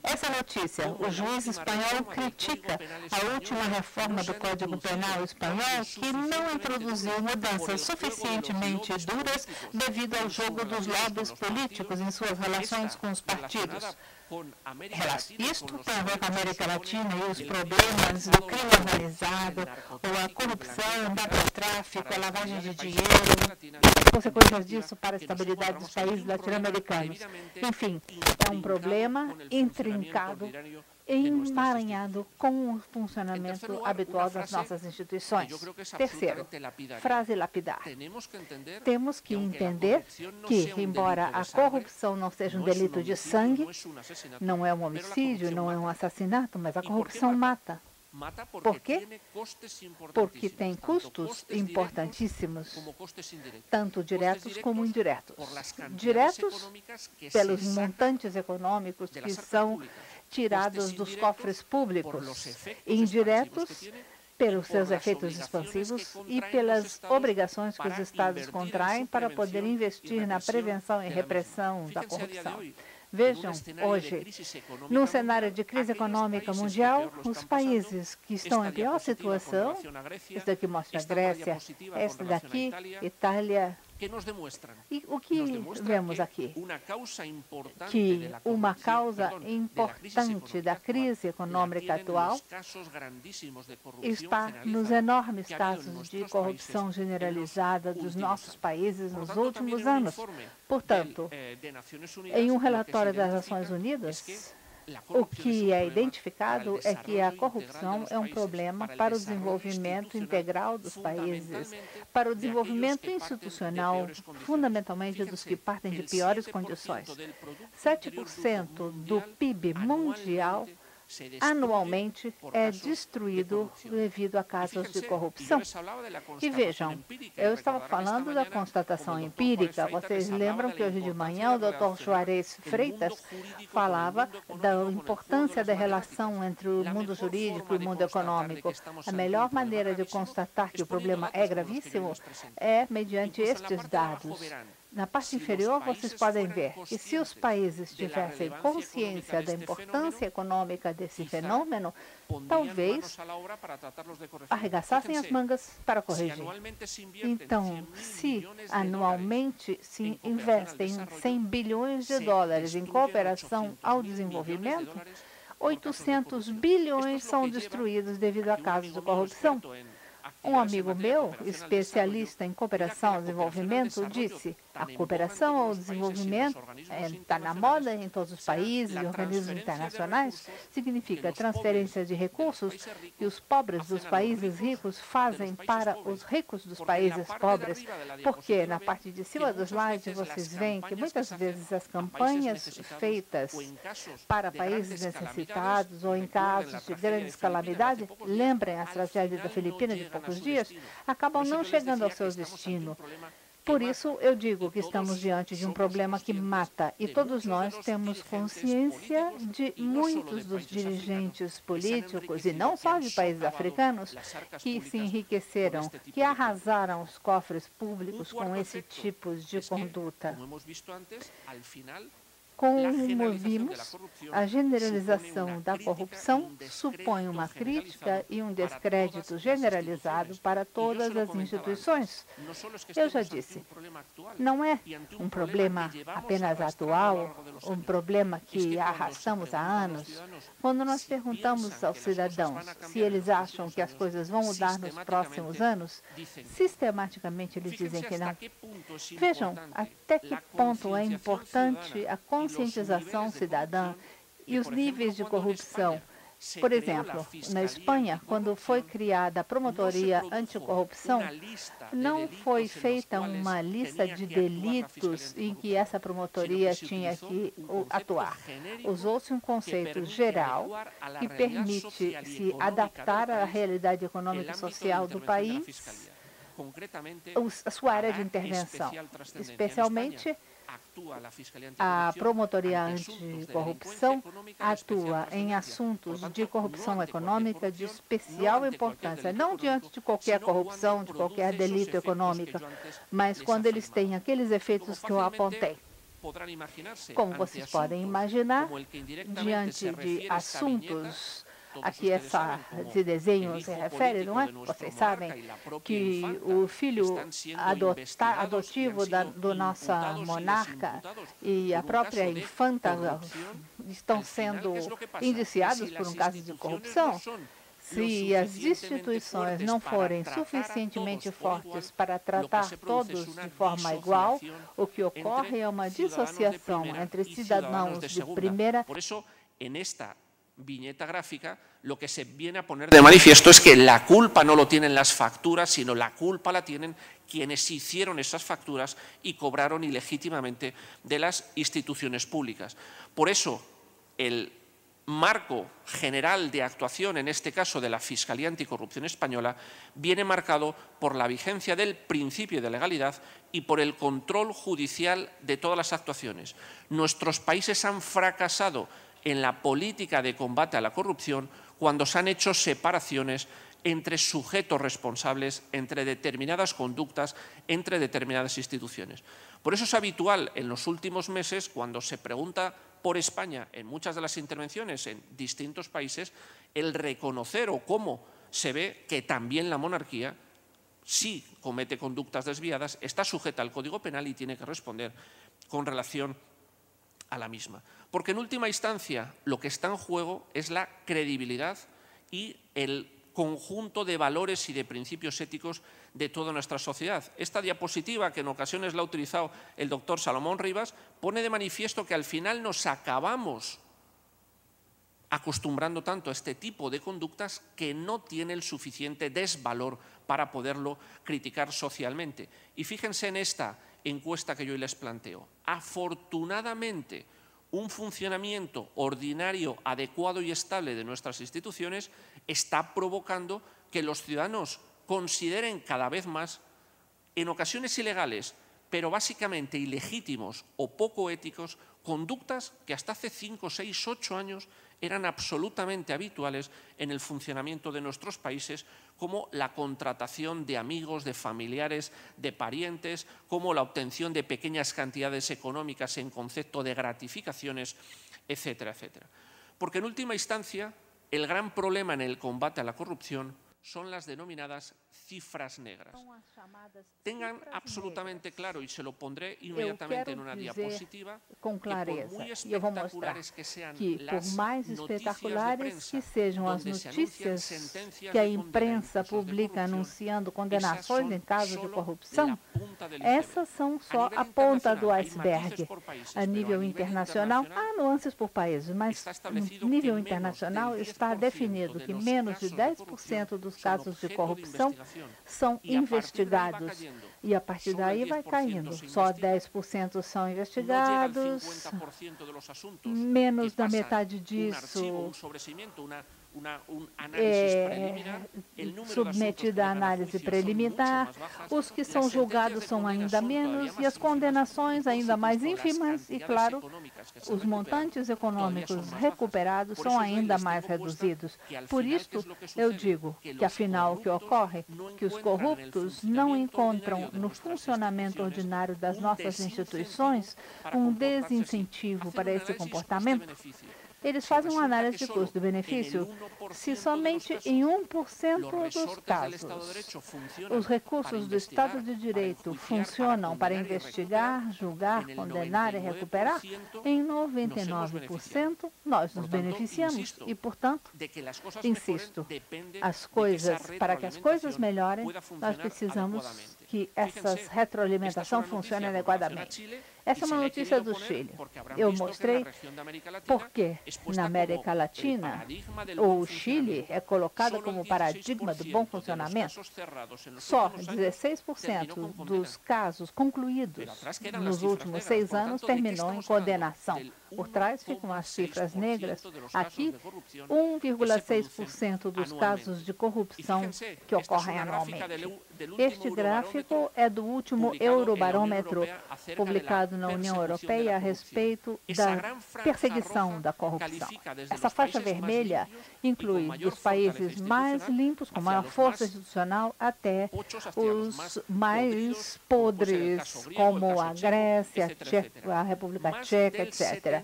Essa notícia, o juiz espanhol critica a última reforma do Código Penal espanhol que não introduziu mudanças suficientemente duras devido ao jogo dos lobbies políticos em suas relações com os partidos. Isto tem a ver com a América Latina e os problemas do crime organizado, ou a corrupção, o narcotráfico, a lavagem de dinheiro, as consequências disso para a estabilidade dos países latino-americanos. Enfim, é um problema intrincado, emaranhado com o funcionamento habitual das nossas instituições. Terceiro, frase lapidar. Temos que entender que, embora a corrupção não seja um delito de sangue, não é um homicídio, não é um assassinato, mas a corrupção mata. Por quê? Porque tem custos importantíssimos, tanto diretos como indiretos. Diretos pelos montantes econômicos que são tirados dos cofres públicos, indiretos pelos seus efeitos expansivos e pelas obrigações que os Estados contraem para poder investir na prevenção e repressão da corrupção. Vejam, hoje, num cenário de crise econômica mundial, os países que estão em pior situação, isso daqui mostra a Grécia, esta daqui, Itália. E o que vemos aqui? Que uma causa importante da crise econômica atual está nos enormes casos de corrupção generalizada dos nossos países nos últimos anos. Portanto, em um relatório das Nações Unidas, o que é identificado é que a corrupção é um problema para o desenvolvimento integral dos países, para o desenvolvimento institucional, fundamentalmente dos que partem de piores condições. 7% do PIB mundial anualmente é destruído devido a casos de corrupção. E vejam, eu estava falando da constatação empírica. Vocês lembram que hoje de manhã o Dr. Juarez Freitas falava da importância da relação entre o mundo jurídico e o mundo econômico. A melhor maneira de constatar que o problema é gravíssimo é mediante estes dados. Na parte inferior, vocês podem ver que se os países tivessem consciência da importância econômica desse fenômeno, talvez arregaçassem as mangas para corrigir. Então, se anualmente se investem 100 bilhões de dólares em cooperação ao desenvolvimento, 800 bilhões são destruídos devido a casos de corrupção. Um amigo meu, especialista em cooperação ao desenvolvimento, disse: a cooperação ao desenvolvimento está na moda em todos os países e organismos internacionais, significa transferência de recursos que os pobres dos países ricos fazem para os ricos dos países pobres, porque na parte de cima dos slides vocês veem que muitas vezes as campanhas feitas para países necessitados ou em casos de grandes calamidades, lembrem a tragédia da Filipina de poucos dias, acabam não chegando ao seu destino. Por isso, eu digo que estamos diante de um problema que mata, e todos nós temos consciência de muitos dos dirigentes políticos, e não só de países africanos, que se enriqueceram, que arrasaram os cofres públicos com esse tipo de conduta. Como vimos, a generalização da corrupção supõe uma crítica e um descrédito generalizado para todas as instituições. Eu já disse, não é um problema apenas atual, um problema que arrastamos há anos. Quando nós perguntamos aos cidadãos se eles acham que as coisas vão mudar nos próximos anos, sistematicamente eles dizem que não. Vejam até que ponto é importante a conscientização cidadã e os níveis de corrupção. Por exemplo, na Espanha, quando foi criada a Promotoria Anticorrupção, não foi feita uma lista de delitos em que essa promotoria tinha que atuar. Usou-se um conceito geral que permite se adaptar à realidade econômica e social do país, a sua área de intervenção, especialmente a Promotoria Anticorrupção atua em assuntos de corrupção econômica de especial importância, não diante de qualquer corrupção, de qualquer delito econômico, mas quando eles têm aqueles efeitos que eu apontei. Como vocês podem imaginar, diante de assuntos a que esse desenho se refere, não é? Vocês sabem que o filho adotivo do nosso monarca e a própria infanta estão sendo indiciados por um caso de corrupção. Se as instituições não forem suficientemente fortes para tratar todos de forma igual, o que ocorre é uma dissociação entre cidadãos de primeira. Por eso, en esta viñeta gráfica, lo que se viene a poner de manifiesto es que la culpa no lo tienen las facturas, sino la culpa la tienen quienes hicieron esas facturas y cobraron ilegítimamente de las instituciones públicas. Por eso, el marco general de actuación, en este caso de la Fiscalía Anticorrupción Española, viene marcado por la vigencia del principio de legalidad y por el control judicial de todas las actuaciones. Nuestros países han fracasado en la política de combate a la corrupción cuando se han hecho separaciones entre sujetos responsables, entre determinadas conductas, entre determinadas instituciones. Por eso es habitual en los últimos meses, cuando se pregunta por España en muchas de las intervenciones en distintos países, el reconocer o cómo se ve que también la monarquía, si comete conductas desviadas, está sujeta al Código Penal y tiene que responder con relación a la misma. Porque en última instancia lo que está en juego es la credibilidad y el conjunto de valores y de principios éticos de toda nuestra sociedad. Esta diapositiva, que en ocasiones la ha utilizado el doctor Salomón Rivas, pone de manifiesto que al final nos acabamos acostumbrando tanto a este tipo de conductas que no tiene el suficiente desvalor para poderlo criticar socialmente. Y fíjense en esta encuesta que yo hoy les planteo. Afortunadamente, un funcionamiento ordinario, adecuado y estable de nuestras instituciones está provocando que los ciudadanos consideren cada vez más, en ocasiones ilegales, pero básicamente ilegítimos o poco éticos, conductas que hasta hace 5, 6, 8 años eran absolutamente habituales en el funcionamiento de nuestros países, como la contratación de amigos, de familiares, de parientes, como la obtención de pequeñas cantidades económicas en concepto de gratificaciones, etcétera, etcétera. Porque en última instancia, el gran problema en el combate a la corrupción son las denominadas cifras negras. Tengan absolutamente claro, y se lo pondré inmediatamente en una diapositiva, com clareza, que e eu vou mostrar que, por mais espetaculares que sejam as notícias que a imprensa publica anunciando condenações em casos de corrupção, essas são só a ponta do iceberg. A nível internacional, há nuances por países, mas no nível internacional está definido que menos de 10% dos casos de corrupção são investigados. E a partir daí vai caindo. Só 10% são investigados, menos da metade disso submetida à análise preliminar, os que são julgados são ainda menos e as condenações ainda mais ínfimas e, claro, os montantes econômicos recuperados são ainda mais reduzidos. Por isso, eu digo que, afinal, o que ocorre? Que os corruptos não encontram no funcionamento ordinário das nossas instituições um desincentivo para esse comportamento. Eles fazem uma análise de custo-benefício se somente em 1% dos casos os recursos do Estado de Direito funcionam para investigar, julgar, condenar e recuperar, em 99% nós nos beneficiamos e, portanto, insisto, para que as coisas melhorem, nós precisamos que essa retroalimentação funcione adequadamente. Essa é uma notícia do Chile. Eu mostrei porque na América Latina o Chile é colocado como paradigma do bom funcionamento. Só 16% dos casos concluídos nos últimos 6 anos terminou em condenação. Por trás ficam as cifras negras. Aqui, 1,6% dos casos de corrupção que ocorrem anualmente. Este gráfico é do último Eurobarômetro publicado na União Europeia a respeito da perseguição da corrupção. Essa faixa vermelha inclui dos países mais limpos, com maior força institucional, até os mais podres, como a Grécia, a República Tcheca, etc.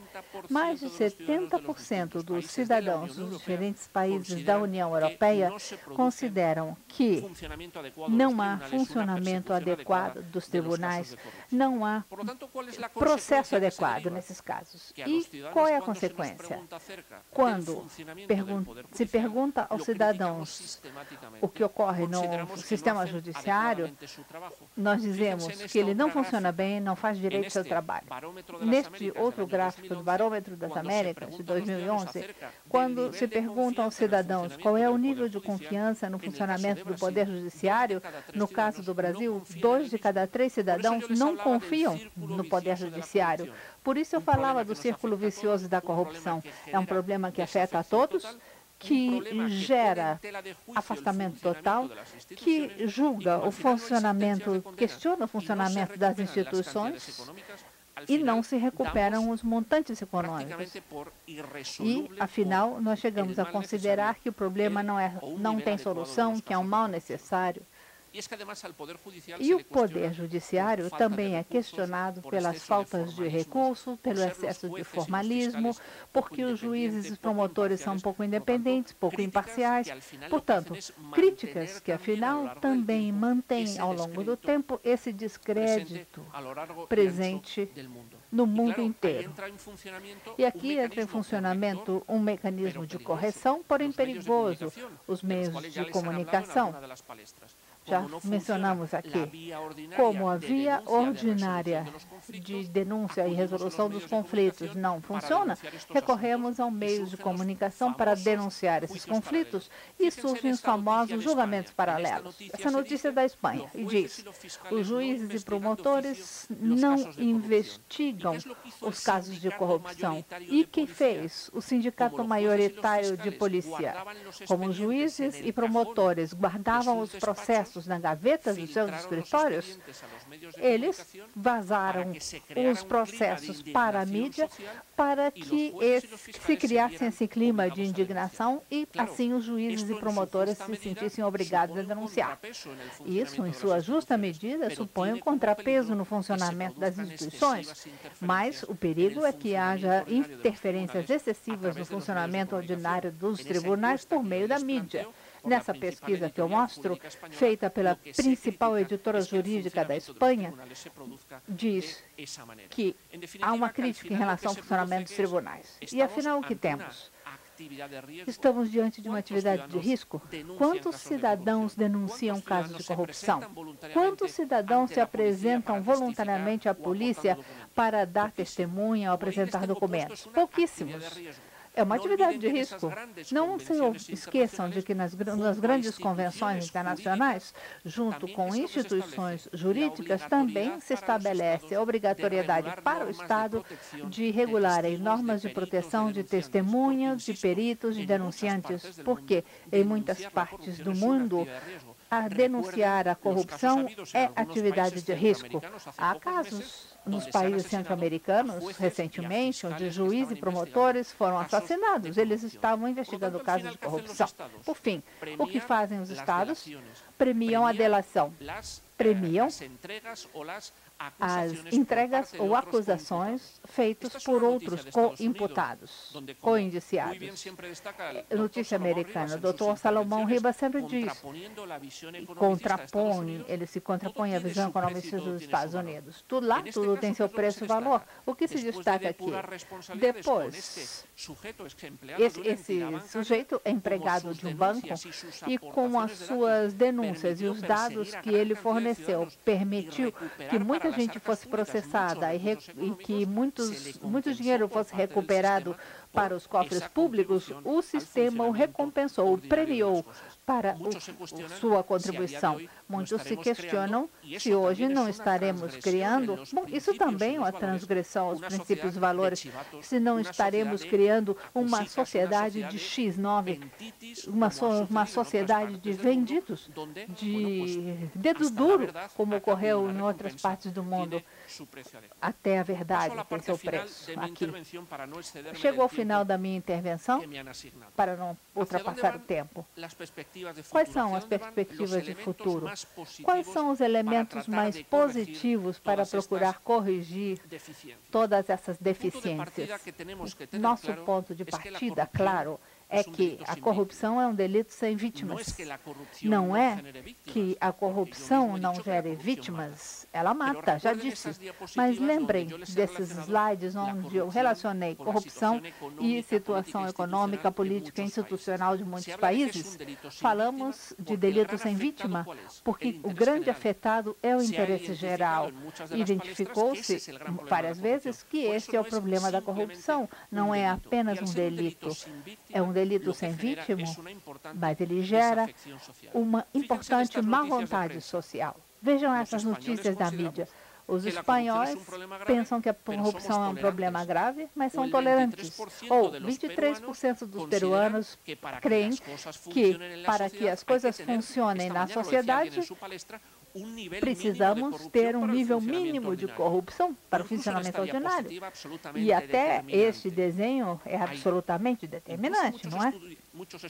Mais de 70% dos cidadãos dos diferentes países da União Europeia consideram que não há funcionamento adequado dos tribunais, não há processo adequado nesses casos. E qual é a consequência? Quando se pergunta aos cidadãos o que ocorre no sistema judiciário, nós dizemos que ele não funciona bem, não faz direito ao seu trabalho. Neste outro gráfico do Barômetro das Américas, de 2011, quando se pergunta aos cidadãos qual é o nível de confiança no funcionamento do Poder Judiciário, no caso do Brasil, 2 de cada 3 cidadãos não confiam no Poder Judiciário. Por isso eu falava do círculo vicioso da corrupção. É um problema que afeta a todos, que gera afastamento total, que julga o funcionamento, questiona o funcionamento das instituições e não se recuperam os montantes econômicos. E, afinal, nós chegamos a considerar que o problema não tem solução, que é um mal necessário. E o Poder Judiciário também é questionado pelas faltas de recursos, pelo excesso de formalismo, porque os juízes e os promotores são pouco independentes, pouco imparciais. Portanto, críticas que, afinal, também mantêm ao longo do tempo esse descrédito presente no mundo inteiro. E aqui entra em funcionamento um mecanismo de correção, porém perigoso, os meios de comunicação. Já mencionamos aqui, como a via ordinária de denúncia e resolução dos conflitos não funciona, recorremos ao meio de comunicação para denunciar esses conflitos e surgem os famosos julgamentos paralelos. Essa notícia é da Espanha e diz: os juízes e promotores não investigam os casos de corrupção. E que fez o sindicato maioritário de polícia? Como os juízes e promotores guardavam os processos documentos na gaveta dos seus escritórios, eles vazaram os processos para a mídia para que se criasse esse clima de indignação e, assim, os juízes e promotores se sentissem obrigados a denunciar. Isso, em sua justa medida, supõe um contrapeso no funcionamento das instituições, mas o perigo é que haja interferências excessivas no funcionamento ordinário dos tribunais por meio da mídia. Nessa pesquisa que eu mostro, feita pela principal editora jurídica da Espanha, diz que há uma crítica em relação ao funcionamento dos tribunais. E, afinal, o que temos? Estamos diante de uma atividade de risco? Quantos cidadãos denunciam casos de corrupção? Quantos cidadãos se apresentam voluntariamente à polícia para dar testemunha ou apresentar documentos? Pouquíssimos. É uma atividade de risco. Não se esqueçam de que nas grandes convenções internacionais, junto com instituições jurídicas, também se estabelece a obrigatoriedade para o Estado de regularem normas de proteção de testemunhas, de peritos, de denunciantes, porque em muitas partes do mundo, a denunciar a corrupção é atividade de risco. Há casos nos países centro-americanos, recentemente, onde juízes e promotores foram assassinados. Eles estavam investigando casos de corrupção. Por fim, o que fazem os estados? Premiam a delação. Premiam as entregas ou acusações feitas por outros co-imputados, co-indiciados. Notícia americana, o Dr. Salomão Ribas sempre diz, ele se contrapõe à visão economista dos Estados Unidos. Tudo tem seu preço e valor. O que se destaca aqui? Depois, esse sujeito é empregado de um banco e com as suas denúncias e os dados que ele forneceu, permitiu que muita gente fosse processada e que muito dinheiro fosse recuperado para os cofres públicos, o sistema o recompensou, o premiou para sua contribuição. Muitos se questionam se hoje não estaremos criando, isso também é uma transgressão aos princípios e valores, se não estaremos criando uma sociedade de X9, uma sociedade de vendidos, de dedo duro, como ocorreu em outras partes do mundo. Até a verdade tem seu preço aqui. Chegou ao final da minha intervenção, para não ultrapassar o tempo. Quais são as perspectivas de futuro? Quais são os elementos mais positivos para procurar corrigir todas essas deficiências? Nosso ponto de partida, claro, é que a corrupção é um delito sem vítimas. Não é que a corrupção não gere vítimas, ela mata, já disse. Mas lembrem desses slides onde eu relacionei corrupção e situação econômica, política e institucional de muitos países. Falamos de delito sem vítima, porque o grande afetado é o interesse geral. Identificou-se várias vezes que esse é o problema da corrupção. Não é apenas um delito, é um delito sem vítima, mas ele gera uma importante má vontade social. Vejam essas notícias da mídia. Os espanhóis pensam que a corrupção é um problema grave, mas são tolerantes. Ou 23% dos peruanos creem que, para que as coisas funcionem na sociedade, precisamos ter um nível mínimo de corrupção para o funcionamento ordinário. E até este desenho é absolutamente determinante, não é? Muitos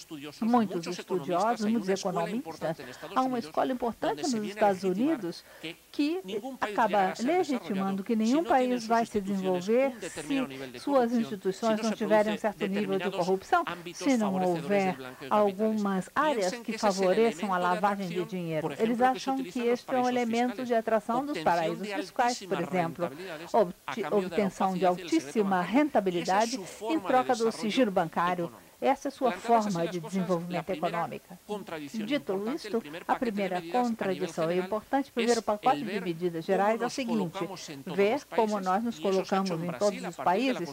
estudiosos, muitos economistas, há uma escola importante nos Estados Unidos que acaba legitimando que nenhum país vai se desenvolver se suas instituições não tiverem um certo nível de corrupção, se não houver algumas áreas que favoreçam a lavagem de dinheiro. Eles acham que este é um elemento de atração dos paraísos fiscais, por exemplo, obtenção de altíssima rentabilidade em troca do sigilo bancário. Essa é a sua forma de desenvolvimento econômico. Dito isto, a primeira contradição, é importante, primeiro pacote de medidas gerais é o seguinte, ver como nós nos colocamos em todos os países.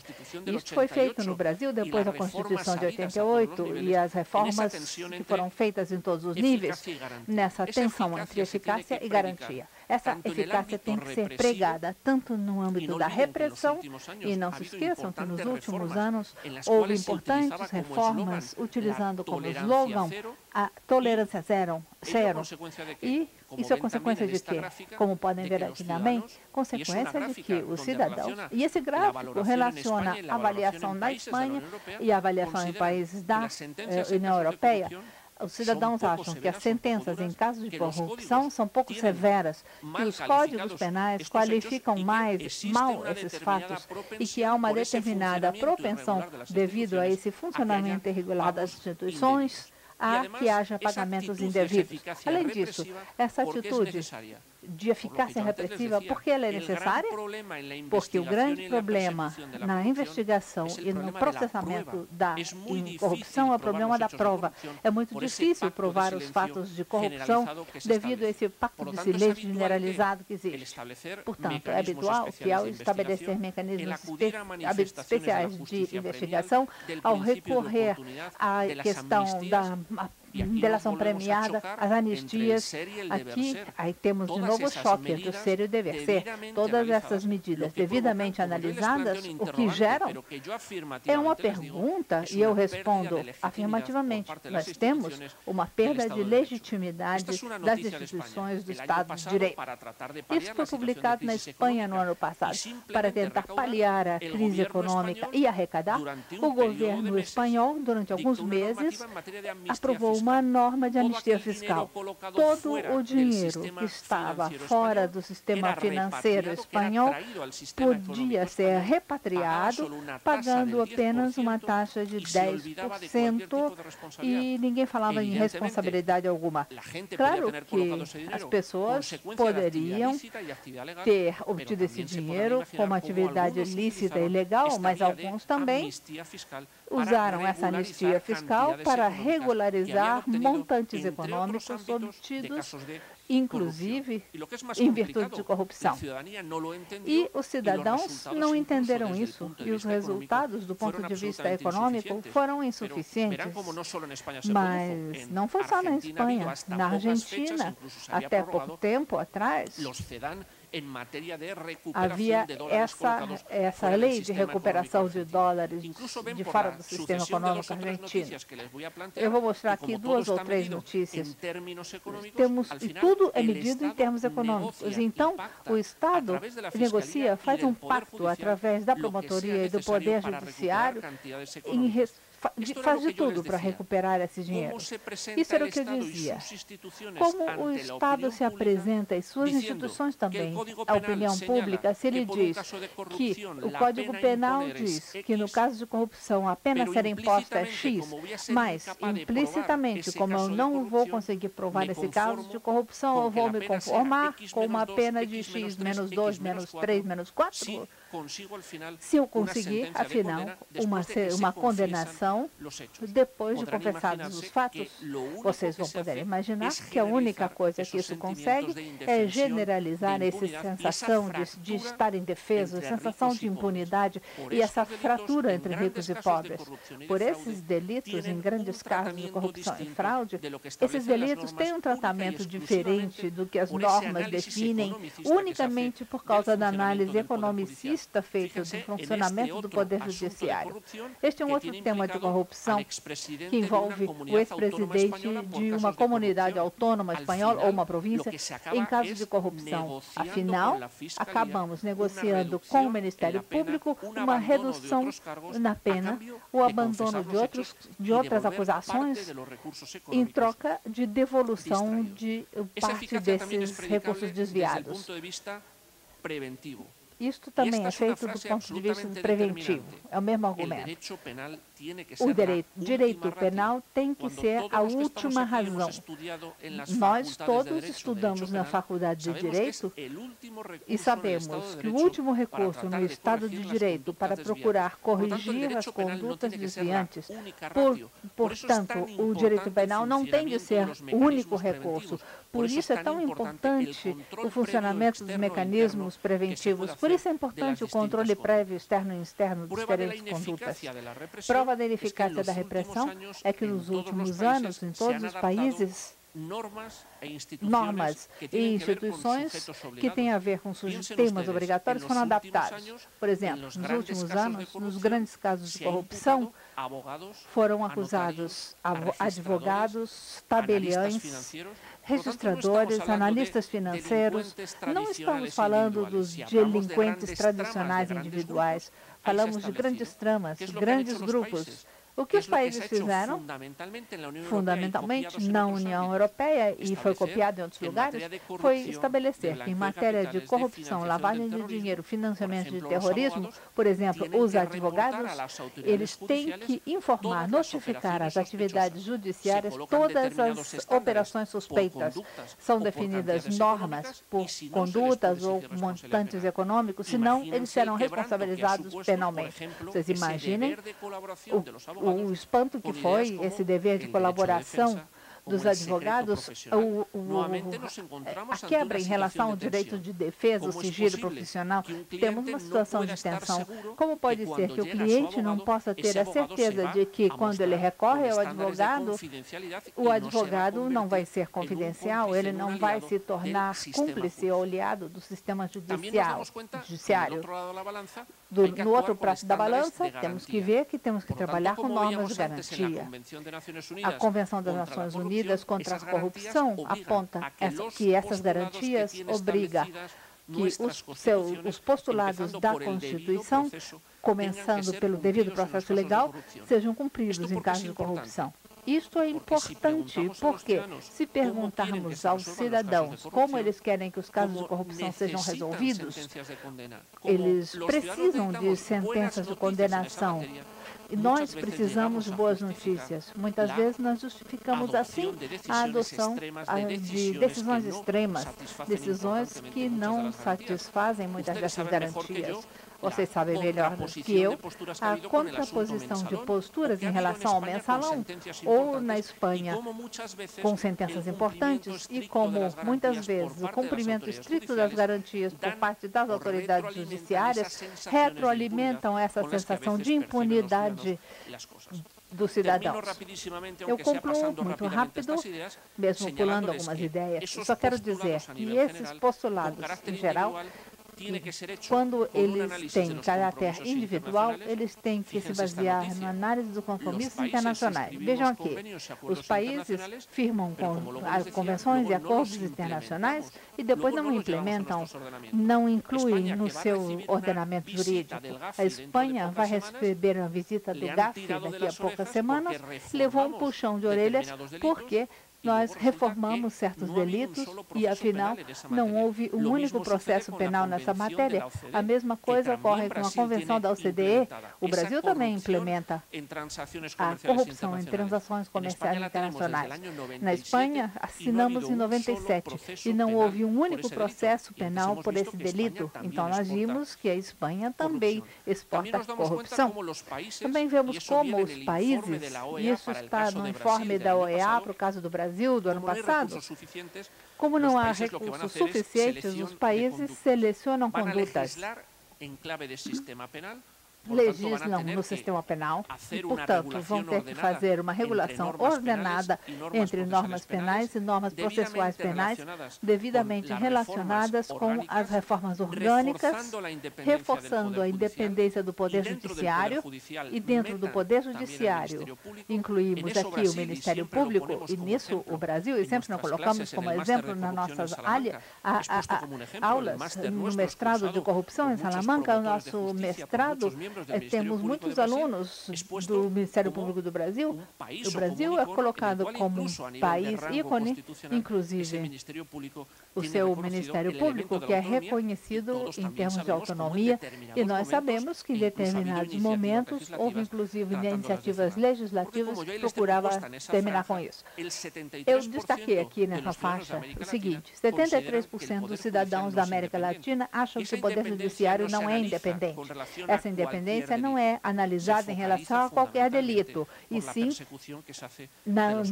Isto foi feito no Brasil depois da Constituição de 88 e as reformas que foram feitas em todos os níveis, nessa tensão entre eficácia e garantia. essa eficácia tem que ser pregada tanto no âmbito da repressão, e não se esqueçam que nos últimos anos houve importantes reformas utilizando como slogan a tolerância zero. E isso é consequência de quê? Como podem ver aqui também, consequência de que os cidadãos, e esse gráfico relaciona a avaliação na Espanha e a avaliação em países da União Europeia. Os cidadãos acham que as sentenças em casos de corrupção são pouco severas, que os códigos penais qualificam mais mal esses fatos e que há uma determinada propensão, devido a esse funcionamento irregular das instituições, a que haja pagamentos indevidos. Além disso, essa atitude de eficácia repressiva, por que ela é necessária? Porque o grande problema na investigação e no processamento da corrupção é o problema da prova. É muito difícil provar os fatos de corrupção devido a esse pacto de silêncio generalizado que existe. Portanto, é habitual que ao estabelecer mecanismos especiais de investigação, ao recorrer à questão da delação premiada, as anistias, aqui aí temos de novo o choque entre o ser e o dever ser. Todas essas medidas devidamente analisadas, o que geram é uma pergunta, e eu respondo afirmativamente. Nós temos uma perda de legitimidade das instituições do Estado de Direito. Isso foi publicado na Espanha no ano passado. Para tentar paliar a crise econômica e arrecadar, o governo espanhol, durante alguns meses, aprovou uma norma de anistia fiscal. Todo o dinheiro que estava fora do sistema financeiro espanhol podia ser repatriado, pagando apenas uma taxa de 10%, e ninguém falava em responsabilidade alguma. Claro que as pessoas poderiam ter obtido esse dinheiro como atividade lícita e legal, mas alguns também usaram essa anistia fiscal para regularizar montantes econômicos obtidos, inclusive, em virtude de corrupção. E os cidadãos não entenderam isso, e os resultados, do ponto de vista econômico, foram insuficientes. Mas não foi só na Espanha. Na Argentina, até pouco tempo atrás, havia essa lei de recuperação de dólares de fora do sistema econômico argentino. Eu vou mostrar aqui 2 ou 3 notícias. E tudo é medido em termos econômicos. Então, o Estado negocia, faz um pacto através da promotoria e do Poder Judiciário faz de tudo para recuperar esse dinheiro. Isso era o que eu dizia. Como o Estado se apresenta e suas instituições também, a opinião pública, se ele diz que o Código Penal diz que no caso de corrupção a pena ser imposta é X, mas implicitamente, como eu não vou conseguir provar esse caso de corrupção, eu vou me conformar com uma pena de X, menos 2, menos 3, menos 4? Se eu conseguir, afinal, uma condenação, depois de confessados os fatos, vocês vão poder imaginar que a única coisa que isso consegue é generalizar essa sensação de estar indefeso, sensação de impunidade e essa fratura entre ricos e pobres. Por esses delitos, em grandes casos de corrupção e fraude, esses delitos têm um tratamento diferente do que as normas definem, unicamente por causa da análise economicista feita do funcionamento do Poder Judiciário. Este é um outro tema de corrupção que envolve o ex-presidente de uma comunidade autônoma espanhola ou uma província em caso de corrupção. Afinal, acabamos negociando com o Ministério Público uma redução na pena, o abandono de outras acusações em troca de devolução de parte desses recursos desviados. Isto também é feito do ponto de vista preventivo. É o mesmo argumento. O direito penal tem que ser a última razão. Nós todos estudamos na Faculdade de Direito e sabemos que o último recurso no Estado de Direito para procurar corrigir as condutas desviantes, portanto, o direito penal não tem de ser o único recurso. Por isso é tão importante o funcionamento dos mecanismos preventivos. Por isso é importante o controle prévio, externo e externo de diferentes condutas. Prova da ineficácia da repressão é que nos últimos anos, em todos os países, normas e instituições que têm a ver com temas obrigatórios foram adaptados. Por exemplo, nos últimos anos, nos grandes casos de corrupção, foram acusados advogados, tabeliães, registradores, analistas financeiros. Não estamos falando dos delinquentes tradicionais individuais. Falamos de grandes tramas, grandes grupos. O que os países fizeram, fundamentalmente na União Europeia, e foi copiado em outros lugares, foi estabelecer que em matéria de corrupção, lavagem de dinheiro, financiamento de terrorismo, por exemplo, os advogados, eles têm que informar, notificar as atividades judiciárias, todas as operações suspeitas. São definidas normas por condutas ou montantes econômicos, senão eles serão responsabilizados penalmente. Vocês imaginem o espanto que foi esse dever de colaboração dos advogados, a quebra em relação ao direito de defesa, o sigilo profissional. Temos uma situação de tensão. Como pode ser que o cliente não possa ter a certeza de que, quando ele recorre ao advogado, o advogado não vai ser confidencial, ele não vai se tornar cúmplice ou aliado do sistema judiciário? No outro prato da balança, temos que ver que temos que trabalhar com normas de garantia. A Convenção das Nações Unidas contra a Corrupção aponta que essas garantias obrigam que os postulados da Constituição, começando pelo devido processo legal, sejam cumpridos em caso de corrupção. Isto é importante porque, se perguntarmos aos cidadãos como eles querem que os casos de corrupção sejam resolvidos, eles precisam de sentenças de condenação. E nós precisamos de boas notícias. Muitas vezes nós justificamos assim a adoção de decisões extremas, decisões que não satisfazem muitas dessas garantias. Vocês sabem melhor do que eu a contraposição de posturas em relação ao mensalão, ou na Espanha, com sentenças importantes, e como, muitas vezes, o cumprimento estrito das garantias por parte das autoridades judiciárias retroalimentam essa sensação de impunidade dos cidadãos. Eu concluo muito rápido, mesmo pulando algumas ideias. Só quero dizer que esses postulados, em geral, quando eles têm caráter individual, eles têm que se basear na análise dos compromissos internacionais. Vejam aqui, os países firmam convenções e acordos internacionais e depois não implementam, não incluem no seu ordenamento jurídico. A Espanha vai receber uma visita do GAFI daqui a poucas semanas, levou um puxão de orelhas porque nós reformamos certos delitos e, afinal, não houve um único processo penal nessa matéria. A mesma coisa ocorre com a Convenção da OCDE. O Brasil também implementa a corrupção em transações comerciais internacionais. Na Espanha, assinamos em 97 e não houve um único processo penal por esse delito. Então, nós vimos que a Espanha também exporta corrupção. Também vemos como os países, e isso está no informe da OEA para o caso do Brasil, do ano passado, como não há recursos suficientes, os países selecionam condutas, legislam no sistema penal e, portanto, vão ter que fazer uma regulação ordenada entre normas penais e normas processuais penais devidamente relacionadas com as reformas orgânicas, reforçando a independência do Poder Judiciário, e dentro do Poder Judiciário incluímos aqui o Ministério Público, e nisso o Brasil, e sempre nós colocamos como exemplo nas nossas aulas, no mestrado de corrupção em Salamanca, o nosso mestrado, temos muitos alunos do Ministério Público do Brasil. O Brasil é colocado como um país ícone, inclusive o seu Ministério Público, que é reconhecido em termos de autonomia, e nós sabemos que em determinados momentos houve inclusive iniciativas legislativas que procuravam terminar com isso. Eu destaquei aqui nessa faixa o seguinte: 73% dos cidadãos da América Latina acham que o Poder Judiciário não é independente. Essa independência não é analisada em relação a qualquer delito, e sim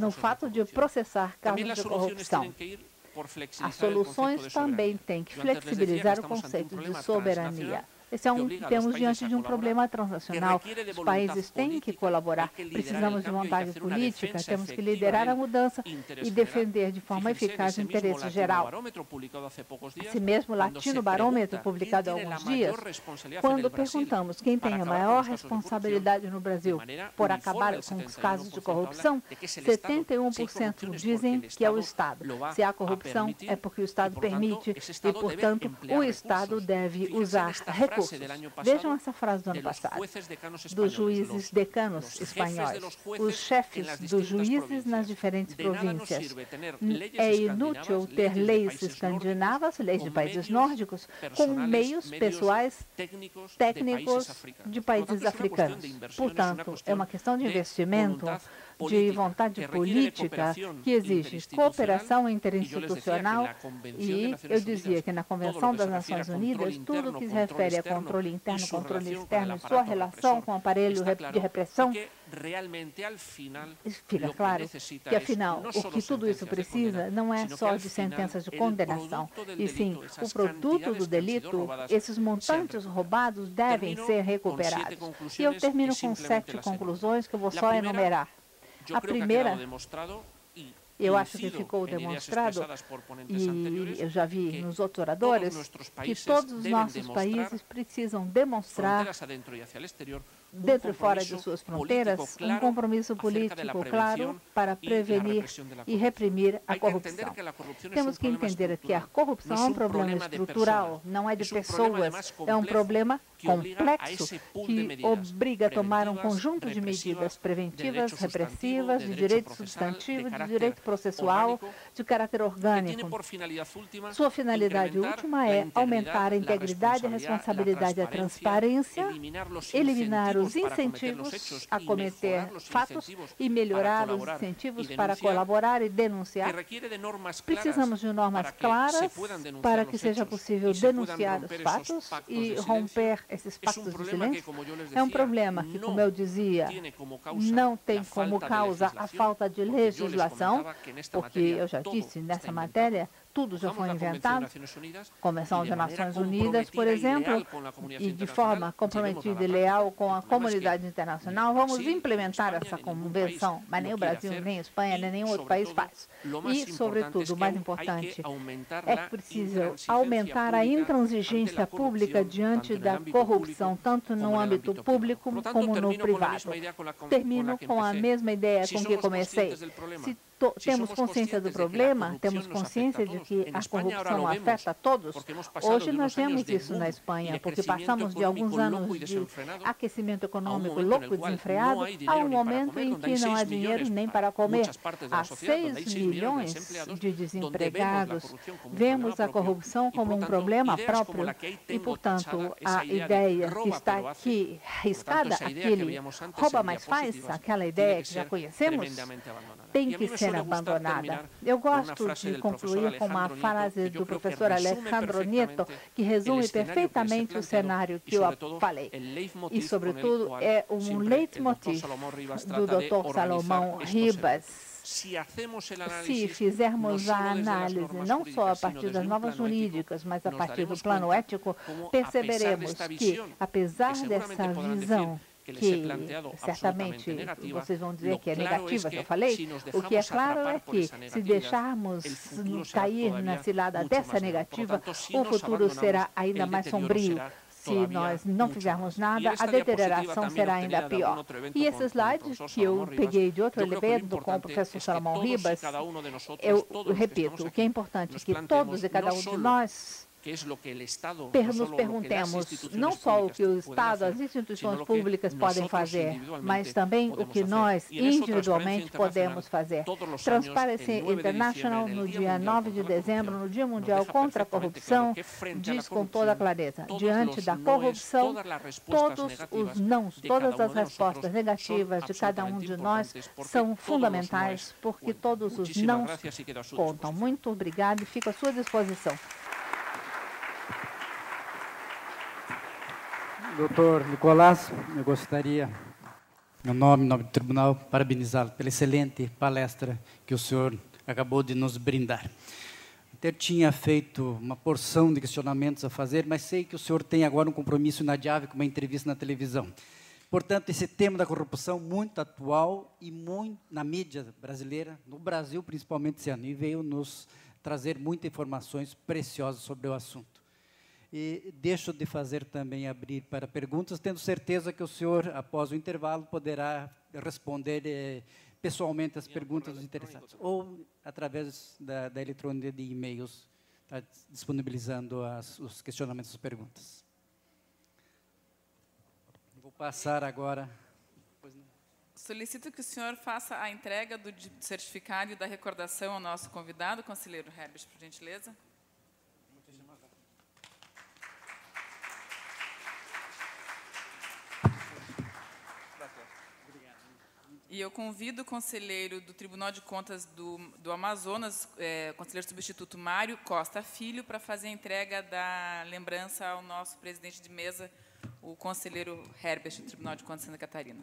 no fato de processar casos de corrupção. As soluções também têm que flexibilizar o conceito de soberania. Temos diante de um problema transnacional. Os países têm que colaborar. Precisamos de vontade política, temos que liderar a mudança e defender de forma eficaz o interesse geral. Esse mesmo Latino Barômetro, publicado há alguns dias, quando perguntamos quem tem a maior responsabilidade no Brasil por acabar com os casos de corrupção, 71% dizem que é o Estado. Se há corrupção, é porque o Estado permite e, portanto, o Estado deve usar recursos. Vejam essa frase do ano passado, dos juízes decanos espanhóis, os chefes dos juízes nas diferentes províncias. É inútil ter leis escandinavas, leis de países nórdicos, com meios pessoais técnicos de países africanos. Portanto, é uma questão de investimento, de vontade política, que exige cooperação interinstitucional e eu dizia que na Convenção das Nações Unidas, tudo que se refere a controle interno, controle externo e sua relação com o aparelho de repressão, fica claro que, afinal, o que tudo isso precisa não é só de sentenças de condenação, e sim, o produto do delito, esses montantes roubados devem ser recuperados. E eu termino com 7 conclusões que eu vou só enumerar. A primeira, eu acho que ficou demonstrado, e eu já vi nos outros oradores, que todos os nossos países precisam demonstrar, dentro e fora de suas fronteiras, um compromisso político claro para prevenir e reprimir a corrupção. Temos que entender que a corrupção é um problema estrutural, não é de pessoas, é um problema complexo que obriga a tomar um conjunto de medidas preventivas, repressivas, de direito substantivo, de direito processual, de caráter orgânico. Sua finalidade última é aumentar a integridade, a responsabilidade e a transparência, eliminar os incentivos a cometer fatos e melhorar os incentivos para colaborar e denunciar. Precisamos de normas claras para que seja possível denunciar os fatos e romper esses pactos de silêncio. É um problema que, como eu dizia, não tem como causa a falta de legislação, porque eu já disse nessa matéria, tudo já foi inventado, Convenção das Nações Unidas, por exemplo, e de forma comprometida e leal com a comunidade internacional, vamos implementar essa convenção, mas nem o Brasil, nem a Espanha, nem nenhum outro país faz. E, sobretudo, o mais importante é que precisa aumentar a intransigência pública diante da corrupção, tanto no âmbito público como no privado. Termino com a mesma ideia com que comecei. Se temos consciência do problema, temos consciência de que a corrupção afeta a todos. Hoje nós vemos isso na Espanha, porque passamos de alguns anos de aquecimento econômico louco e desenfreado a um momento em que não há dinheiro nem para comer. Há 6 milhões de desempregados. Vemos a corrupção como um problema próprio e, portanto, a ideia que está aqui riscada, aquele rouba mais faz, aquela ideia que já conhecemos, tem que ser abandonada. Eu gosto de concluir com uma frase do professor Alejandro Nieto, que resume perfeitamente o cenário que eu falei. E, sobretudo, é um leitmotiv do Dr. Salomão Ribas. Se fizermos a análise não só a partir das normas jurídicas, mas a partir do plano ético, perceberemos que, apesar dessa visão, que certamente vocês vão dizer que é negativa, que eu falei, o que é claro é que, se deixarmos cair na cilada dessa negativa, o futuro será ainda mais sombrio. Se nós não fizermos nada, a deterioração será ainda pior. E esse slide que eu peguei de outro evento com o professor Salomão Ribas, eu repito, o que é importante é que todos e cada um de nós nos perguntemos não só o que o Estado, as instituições públicas podem fazer, mas também o que nós individualmente podemos fazer. Transparency International, no dia 9 de dezembro, no Dia Mundial contra a Corrupção, diz com toda clareza, diante da corrupção, todos os nãos, todas as respostas negativas de cada um de nós são fundamentais, porque todos os nãos contam. Muito obrigado e fico à sua disposição. Doutor Nicolás, eu gostaria, em nome do tribunal, parabenizá-lo pela excelente palestra que o senhor acabou de nos brindar. tinha feito uma porção de questionamentos a fazer, mas sei que o senhor tem agora um compromisso inadiável com uma entrevista na televisão. Portanto, esse tema da corrupção muito atual e muito na mídia brasileira, no Brasil principalmente esse ano, e veio nos trazer muitas informações preciosas sobre o assunto. E deixo de fazer também abrir para perguntas, tendo certeza que o senhor, após o intervalo, poderá responder pessoalmente as perguntas dos interessados, ou através da eletrônica de e-mails, tá disponibilizando os questionamentos e as perguntas. Vou passar agora. Solicito que o senhor faça a entrega do certificado e da recordação ao nosso convidado, conselheiro Herbert, por gentileza. E eu convido o conselheiro do Tribunal de Contas do Amazonas, conselheiro substituto Mário Costa Filho, para fazer a entrega da lembrança ao nosso presidente de mesa, o conselheiro Herbert, do Tribunal de Contas de Santa Catarina.